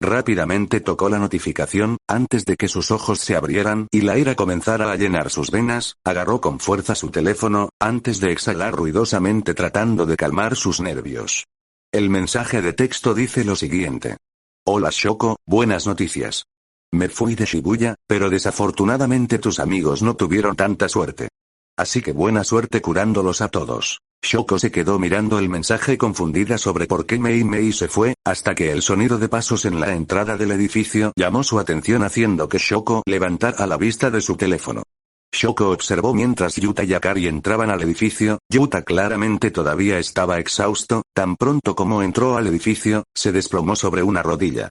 Rápidamente tocó la notificación, antes de que sus ojos se abrieran y la ira comenzara a llenar sus venas, agarró con fuerza su teléfono, antes de exhalar ruidosamente tratando de calmar sus nervios. El mensaje de texto dice lo siguiente. Hola Shoko, buenas noticias. Me fui de Shibuya, pero desafortunadamente tus amigos no tuvieron tanta suerte. Así que buena suerte curándolos a todos. Shoko se quedó mirando el mensaje confundida sobre por qué Mei Mei se fue, hasta que el sonido de pasos en la entrada del edificio llamó su atención haciendo que Shoko levantara la vista de su teléfono. Shoko observó mientras Yuta y Akari entraban al edificio. Yuta claramente todavía estaba exhausto, tan pronto como entró al edificio, se desplomó sobre una rodilla.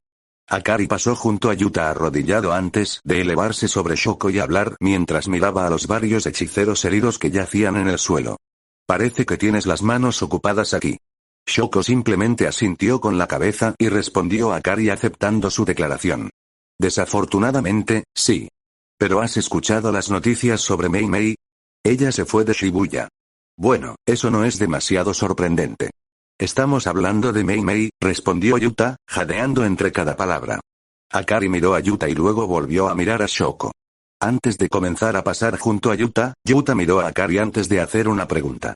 Akari pasó junto a Yuta arrodillado antes de elevarse sobre Shoko y hablar mientras miraba a los varios hechiceros heridos que yacían en el suelo. Parece que tienes las manos ocupadas aquí. Shoko simplemente asintió con la cabeza y respondió a Akari aceptando su declaración. Desafortunadamente, sí. ¿Pero has escuchado las noticias sobre Mei Mei? Ella se fue de Shibuya. Bueno, eso no es demasiado sorprendente. Estamos hablando de Mei Mei, respondió Yuta, jadeando entre cada palabra. Akari miró a Yuta y luego volvió a mirar a Shoko. Antes de comenzar a pasar junto a Yuta, Yuta miró a Akari antes de hacer una pregunta.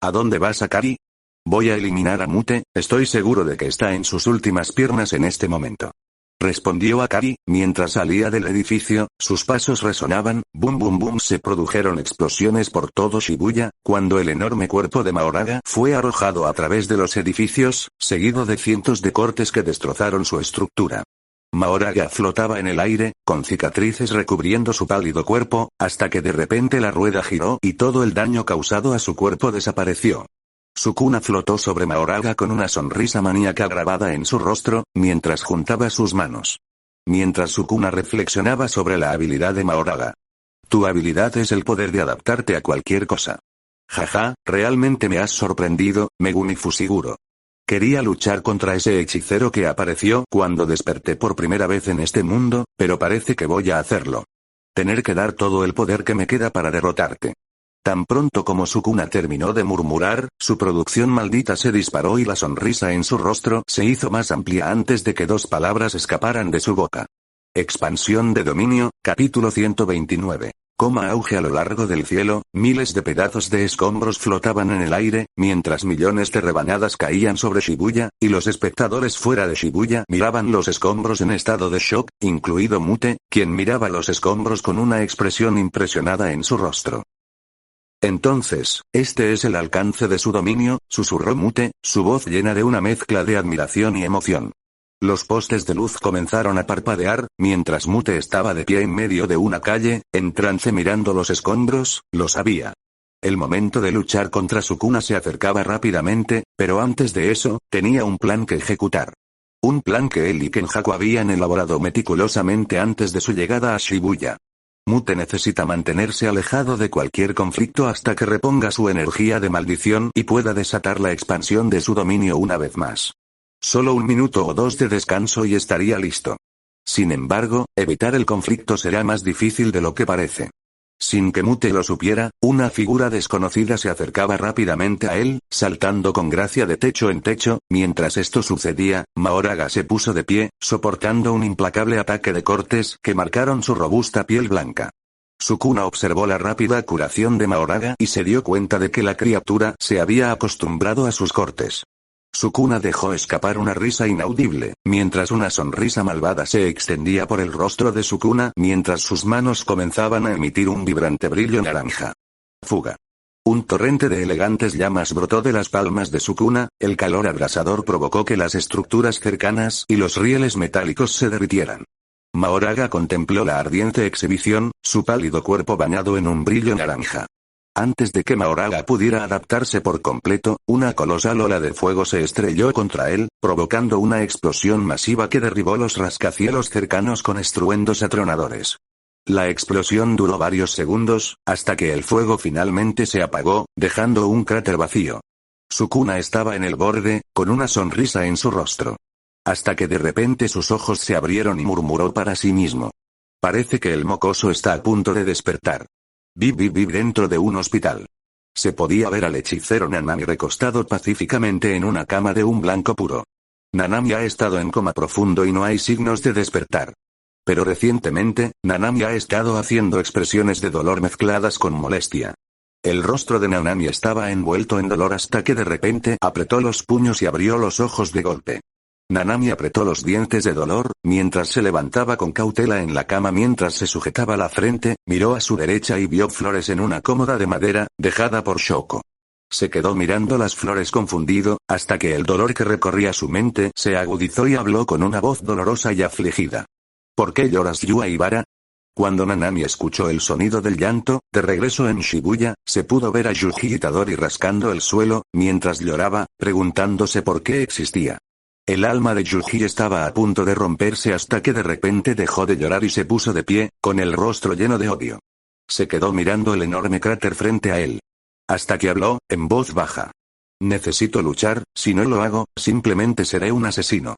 ¿A dónde vas, Akari? Voy a eliminar a Mute, estoy seguro de que está en sus últimas piernas en este momento. Respondió Akari, mientras salía del edificio, sus pasos resonaban, boom boom boom se produjeron explosiones por todo Shibuya, cuando el enorme cuerpo de Mahoraga fue arrojado a través de los edificios, seguido de cientos de cortes que destrozaron su estructura. Mahoraga flotaba en el aire, con cicatrices recubriendo su pálido cuerpo, hasta que de repente la rueda giró y todo el daño causado a su cuerpo desapareció. Sukuna flotó sobre Mahoraga con una sonrisa maníaca grabada en su rostro, mientras juntaba sus manos. Mientras Sukuna reflexionaba sobre la habilidad de Mahoraga. Tu habilidad es el poder de adaptarte a cualquier cosa. Jaja, realmente me has sorprendido, Megumi Fushiguro. Quería luchar contra ese hechicero que apareció cuando desperté por primera vez en este mundo, pero parece que voy a hacerlo. Tener que dar todo el poder que me queda para derrotarte. Tan pronto como Sukuna terminó de murmurar, su producción maldita se disparó y la sonrisa en su rostro se hizo más amplia antes de que dos palabras escaparan de su boca. Expansión de dominio, capítulo 129. Auge a lo largo del cielo, miles de pedazos de escombros flotaban en el aire, mientras millones de rebanadas caían sobre Shibuya, y los espectadores fuera de Shibuya miraban los escombros en estado de shock, incluido Mute, quien miraba los escombros con una expresión impresionada en su rostro. Entonces, este es el alcance de su dominio, susurró Mute, su voz llena de una mezcla de admiración y emoción. Los postes de luz comenzaron a parpadear, mientras Mute estaba de pie en medio de una calle, en trance mirando los escombros, lo sabía. El momento de luchar contra Sukuna se acercaba rápidamente, pero antes de eso, tenía un plan que ejecutar. Un plan que él y Kenjaku habían elaborado meticulosamente antes de su llegada a Shibuya. Mute necesita mantenerse alejado de cualquier conflicto hasta que reponga su energía de maldición y pueda desatar la expansión de su dominio una vez más. Solo 1 minuto o 2 de descanso y estaría listo. Sin embargo, evitar el conflicto será más difícil de lo que parece. Sin que Mute lo supiera, una figura desconocida se acercaba rápidamente a él, saltando con gracia de techo en techo. Mientras esto sucedía, Mahoraga se puso de pie, soportando un implacable ataque de cortes que marcaron su robusta piel blanca. Sukuna observó la rápida curación de Mahoraga y se dio cuenta de que la criatura se había acostumbrado a sus cortes. Sukuna dejó escapar una risa inaudible, mientras una sonrisa malvada se extendía por el rostro de Sukuna mientras sus manos comenzaban a emitir un vibrante brillo naranja. Fuga. Un torrente de elegantes llamas brotó de las palmas de Sukuna, el calor abrasador provocó que las estructuras cercanas y los rieles metálicos se derritieran. Mahoraga contempló la ardiente exhibición, su pálido cuerpo bañado en un brillo naranja. Antes de que Mahoraga pudiera adaptarse por completo, una colosal ola de fuego se estrelló contra él, provocando una explosión masiva que derribó los rascacielos cercanos con estruendos atronadores. La explosión duró varios segundos, hasta que el fuego finalmente se apagó, dejando un cráter vacío. Sukuna estaba en el borde, con una sonrisa en su rostro. Hasta que de repente sus ojos se abrieron y murmuró para sí mismo. Parece que el mocoso está a punto de despertar. Viv dentro de un hospital. Se podía ver al hechicero Nanami recostado pacíficamente en una cama de un blanco puro. Nanami ha estado en coma profundo y no hay signos de despertar. Pero recientemente, Nanami ha estado haciendo expresiones de dolor mezcladas con molestia. El rostro de Nanami estaba envuelto en dolor hasta que de repente apretó los puños y abrió los ojos de golpe. Nanami apretó los dientes de dolor, mientras se levantaba con cautela en la cama mientras se sujetaba la frente, miró a su derecha y vio flores en una cómoda de madera, dejada por Shoko. Se quedó mirando las flores confundido, hasta que el dolor que recorría su mente se agudizó y habló con una voz dolorosa y afligida. ¿Por qué lloras, Yua Ibara? Cuando Nanami escuchó el sonido del llanto, de regreso en Shibuya, se pudo ver a Yuji Itadori rascando el suelo, mientras lloraba, preguntándose por qué existía. El alma de Yuji estaba a punto de romperse hasta que de repente dejó de llorar y se puso de pie, con el rostro lleno de odio. Se quedó mirando el enorme cráter frente a él. Hasta que habló, en voz baja. Necesito luchar, si no lo hago, simplemente seré un asesino.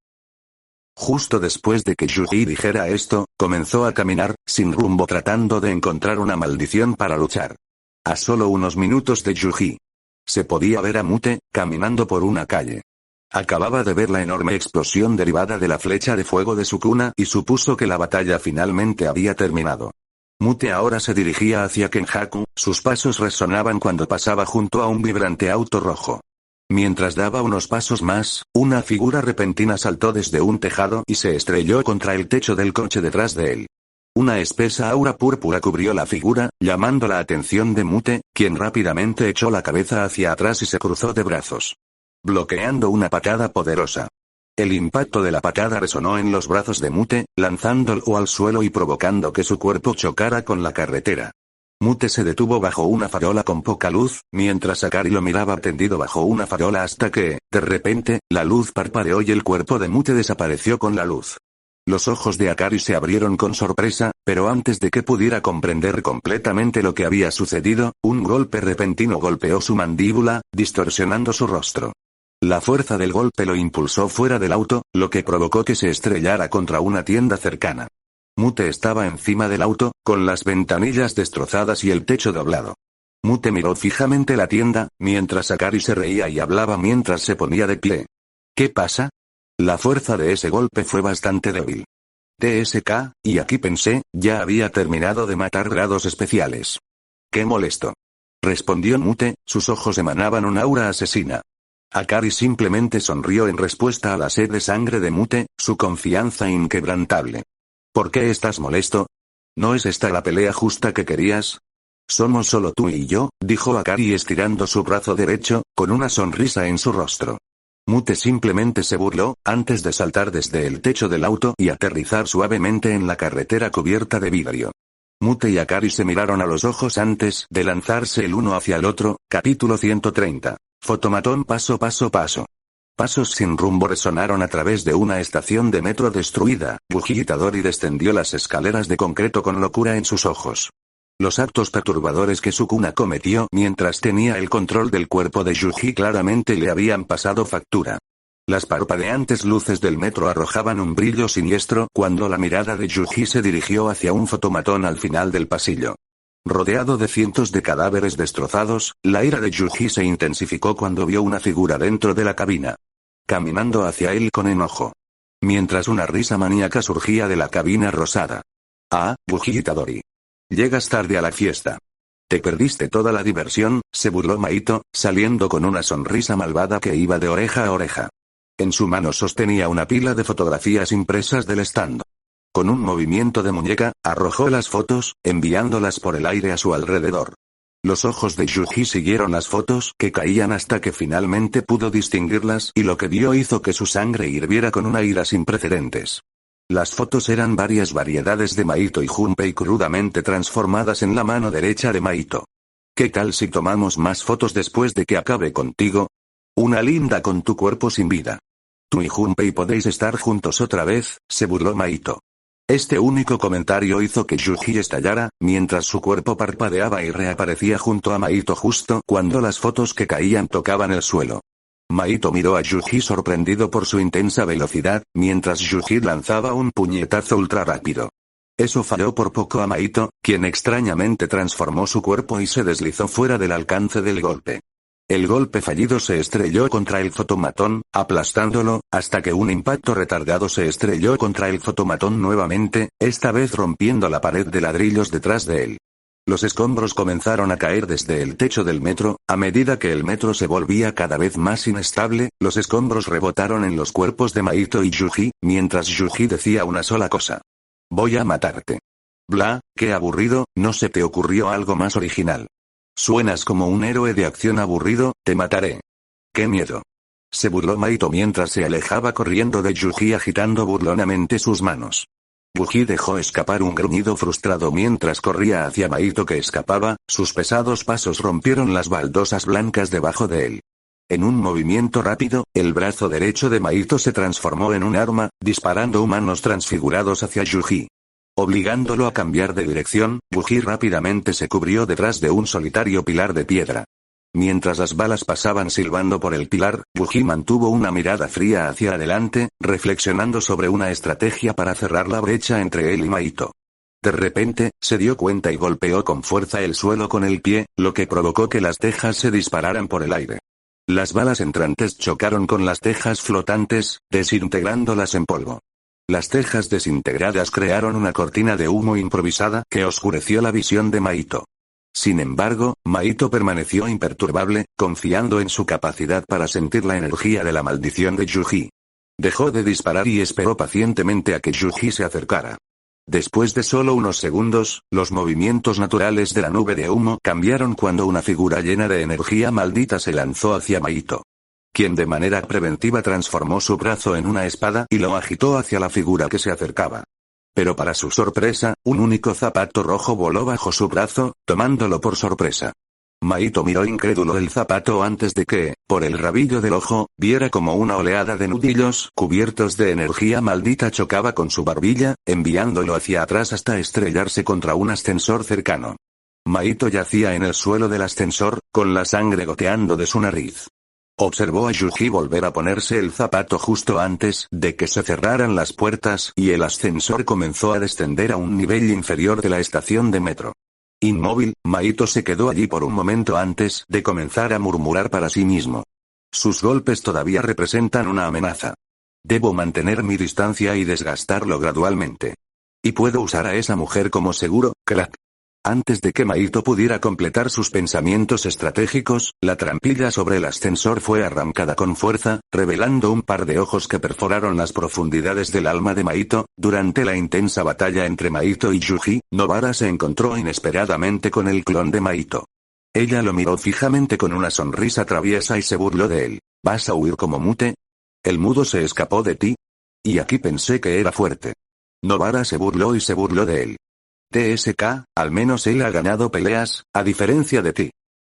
Justo después de que Yuji dijera esto, comenzó a caminar, sin rumbo tratando de encontrar una maldición para luchar. A solo unos minutos de Yuji. Se podía ver a Mute, caminando por una calle. Acababa de ver la enorme explosión derivada de la flecha de fuego de Sukuna y supuso que la batalla finalmente había terminado. Mute ahora se dirigía hacia Kenjaku, sus pasos resonaban cuando pasaba junto a un vibrante auto rojo. Mientras daba unos pasos más, una figura repentina saltó desde un tejado y se estrelló contra el techo del coche detrás de él. Una espesa aura púrpura cubrió la figura, llamando la atención de Mute, quien rápidamente echó la cabeza hacia atrás y se cruzó de brazos, bloqueando una patada poderosa. El impacto de la patada resonó en los brazos de Mute, lanzándolo al suelo y provocando que su cuerpo chocara con la carretera. Mute se detuvo bajo una farola con poca luz, mientras Akari lo miraba tendido bajo una farola hasta que, de repente, la luz parpadeó y el cuerpo de Mute desapareció con la luz. Los ojos de Akari se abrieron con sorpresa, pero antes de que pudiera comprender completamente lo que había sucedido, un golpe repentino golpeó su mandíbula, distorsionando su rostro. La fuerza del golpe lo impulsó fuera del auto, lo que provocó que se estrellara contra una tienda cercana. Mute estaba encima del auto, con las ventanillas destrozadas y el techo doblado. Mute miró fijamente la tienda, mientras Akari se reía y hablaba mientras se ponía de pie. ¿Qué pasa? La fuerza de ese golpe fue bastante débil. TSK, y aquí pensé, ya había terminado de matar grados especiales. ¡Qué molesto! Respondió Mute, sus ojos emanaban un aura asesina. Akari simplemente sonrió en respuesta a la sed de sangre de Mute, su confianza inquebrantable. ¿Por qué estás molesto? ¿No es esta la pelea justa que querías? Somos solo tú y yo, dijo Akari estirando su brazo derecho, con una sonrisa en su rostro. Mute simplemente se burló, antes de saltar desde el techo del auto y aterrizar suavemente en la carretera cubierta de vidrio. Mute y Akari se miraron a los ojos antes de lanzarse el uno hacia el otro. Capítulo 130. Fotomatón paso. Pasos sin rumbo resonaron a través de una estación de metro destruida. Yuji Itadori descendió las escaleras de concreto con locura en sus ojos. Los actos perturbadores que Sukuna cometió mientras tenía el control del cuerpo de Yuji claramente le habían pasado factura. Las parpadeantes luces del metro arrojaban un brillo siniestro cuando la mirada de Yuji se dirigió hacia un fotomatón al final del pasillo. Rodeado de cientos de cadáveres destrozados, la ira de Yuji se intensificó cuando vio una figura dentro de la cabina, caminando hacia él con enojo. Mientras una risa maníaca surgía de la cabina rosada. Ah, Yuji Itadori. Llegas tarde a la fiesta. Te perdiste toda la diversión, se burló Maito, saliendo con una sonrisa malvada que iba de oreja a oreja. En su mano sostenía una pila de fotografías impresas del stand. Con un movimiento de muñeca, arrojó las fotos, enviándolas por el aire a su alrededor. Los ojos de Yuji siguieron las fotos que caían hasta que finalmente pudo distinguirlas y lo que vio hizo que su sangre hirviera con una ira sin precedentes. Las fotos eran varias variedades de Mahito y Junpei crudamente transformadas en la mano derecha de Mahito. ¿Qué tal si tomamos más fotos después de que acabe contigo? Una linda con tu cuerpo sin vida. Tú y Junpei podéis estar juntos otra vez, se burló Mahito. Este único comentario hizo que Yuji estallara, mientras su cuerpo parpadeaba y reaparecía junto a Mahito justo cuando las fotos que caían tocaban el suelo. Mahito miró a Yuji sorprendido por su intensa velocidad, mientras Yuji lanzaba un puñetazo ultra rápido. Eso falló por poco a Mahito, quien extrañamente transformó su cuerpo y se deslizó fuera del alcance del golpe. El golpe fallido se estrelló contra el fotomatón, aplastándolo, hasta que un impacto retardado se estrelló contra el fotomatón nuevamente, esta vez rompiendo la pared de ladrillos detrás de él. Los escombros comenzaron a caer desde el techo del metro, a medida que el metro se volvía cada vez más inestable, los escombros rebotaron en los cuerpos de Mahito y Yuji, mientras Yuji decía una sola cosa. Voy a matarte. Bla, qué aburrido, ¿no se te ocurrió algo más original? Suenas como un héroe de acción aburrido, te mataré. ¡Qué miedo! Se burló Mahito mientras se alejaba corriendo de Yuji agitando burlonamente sus manos. Yuji dejó escapar un gruñido frustrado mientras corría hacia Mahito que escapaba, sus pesados pasos rompieron las baldosas blancas debajo de él. En un movimiento rápido, el brazo derecho de Mahito se transformó en un arma, disparando humanos transfigurados hacia Yuji. Obligándolo a cambiar de dirección, Yuji rápidamente se cubrió detrás de un solitario pilar de piedra. Mientras las balas pasaban silbando por el pilar, Yuji mantuvo una mirada fría hacia adelante, reflexionando sobre una estrategia para cerrar la brecha entre él y Mahito. De repente, se dio cuenta y golpeó con fuerza el suelo con el pie, lo que provocó que las tejas se dispararan por el aire. Las balas entrantes chocaron con las tejas flotantes, desintegrándolas en polvo. Las tejas desintegradas crearon una cortina de humo improvisada que oscureció la visión de Mahito. Sin embargo, Mahito permaneció imperturbable, confiando en su capacidad para sentir la energía de la maldición de Yuji. Dejó de disparar y esperó pacientemente a que Yuji se acercara. Después de solo unos segundos, los movimientos naturales de la nube de humo cambiaron cuando una figura llena de energía maldita se lanzó hacia Mahito, quien de manera preventiva transformó su brazo en una espada y lo agitó hacia la figura que se acercaba. Pero para su sorpresa, un único zapato rojo voló bajo su brazo, tomándolo por sorpresa. Mahito miró incrédulo el zapato antes de que, por el rabillo del ojo, viera como una oleada de nudillos cubiertos de energía maldita chocaba con su barbilla, enviándolo hacia atrás hasta estrellarse contra un ascensor cercano. Mahito yacía en el suelo del ascensor, con la sangre goteando de su nariz. Observó a Yuji volver a ponerse el zapato justo antes de que se cerraran las puertas y el ascensor comenzó a descender a un nivel inferior de la estación de metro. Inmóvil, Mahito se quedó allí por un momento antes de comenzar a murmurar para sí mismo. Sus golpes todavía representan una amenaza. Debo mantener mi distancia y desgastarlo gradualmente. Y puedo usar a esa mujer como seguro, crack. Antes de que Mahito pudiera completar sus pensamientos estratégicos, la trampilla sobre el ascensor fue arrancada con fuerza, revelando un par de ojos que perforaron las profundidades del alma de Mahito. Durante la intensa batalla entre Mahito y Yuji, Nobara se encontró inesperadamente con el clon de Mahito. Ella lo miró fijamente con una sonrisa traviesa y se burló de él. ¿Vas a huir como Mute? ¿El mudo se escapó de ti? Y aquí pensé que era fuerte. Nobara se burló y se burló de él. TSK, al menos él ha ganado peleas, a diferencia de ti.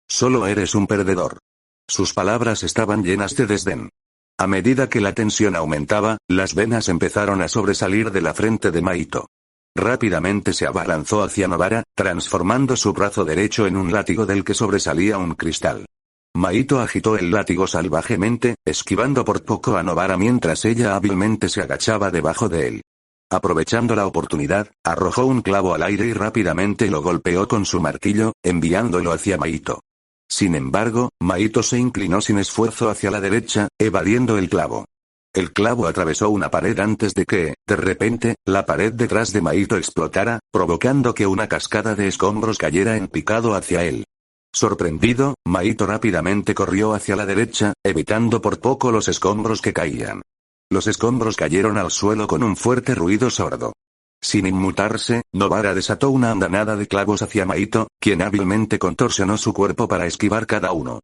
Solo eres un perdedor. Sus palabras estaban llenas de desdén. A medida que la tensión aumentaba, las venas empezaron a sobresalir de la frente de Mahito. Rápidamente se abalanzó hacia Nobara, transformando su brazo derecho en un látigo del que sobresalía un cristal. Mahito agitó el látigo salvajemente, esquivando por poco a Nobara mientras ella hábilmente se agachaba debajo de él. Aprovechando la oportunidad, arrojó un clavo al aire y rápidamente lo golpeó con su martillo, enviándolo hacia Mahito. Sin embargo, Mahito se inclinó sin esfuerzo hacia la derecha, evadiendo el clavo. El clavo atravesó una pared antes de que, de repente, la pared detrás de Mahito explotara, provocando que una cascada de escombros cayera en picado hacia él. Sorprendido, Mahito rápidamente corrió hacia la derecha, evitando por poco los escombros que caían. Los escombros cayeron al suelo con un fuerte ruido sordo. Sin inmutarse, Nobara desató una andanada de clavos hacia Maito, quien hábilmente contorsionó su cuerpo para esquivar cada uno.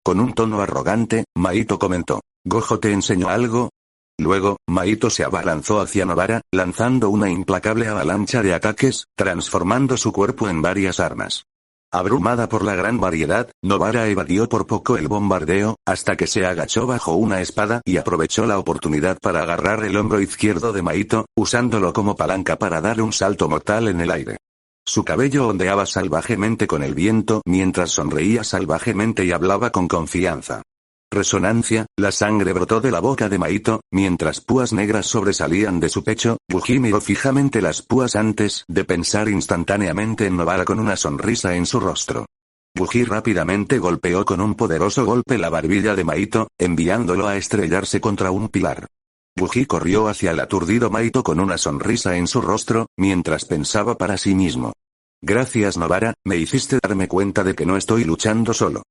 Con un tono arrogante, Maito comentó: ¿Gojo te enseñó algo? Luego, Maito se abalanzó hacia Nobara, lanzando una implacable avalancha de ataques, transformando su cuerpo en varias armas. Abrumada por la gran variedad, Nobara evadió por poco el bombardeo, hasta que se agachó bajo una espada y aprovechó la oportunidad para agarrar el hombro izquierdo de Maito, usándolo como palanca para dar un salto mortal en el aire. Su cabello ondeaba salvajemente con el viento mientras sonreía salvajemente y hablaba con confianza. Resonancia, la sangre brotó de la boca de Maito, mientras púas negras sobresalían de su pecho. Buji miró fijamente las púas antes de pensar instantáneamente en Nobara con una sonrisa en su rostro. Buji rápidamente golpeó con un poderoso golpe la barbilla de Maito, enviándolo a estrellarse contra un pilar. Buji corrió hacia el aturdido Maito con una sonrisa en su rostro, mientras pensaba para sí mismo: Gracias Nobara, me hiciste darme cuenta de que no estoy luchando solo.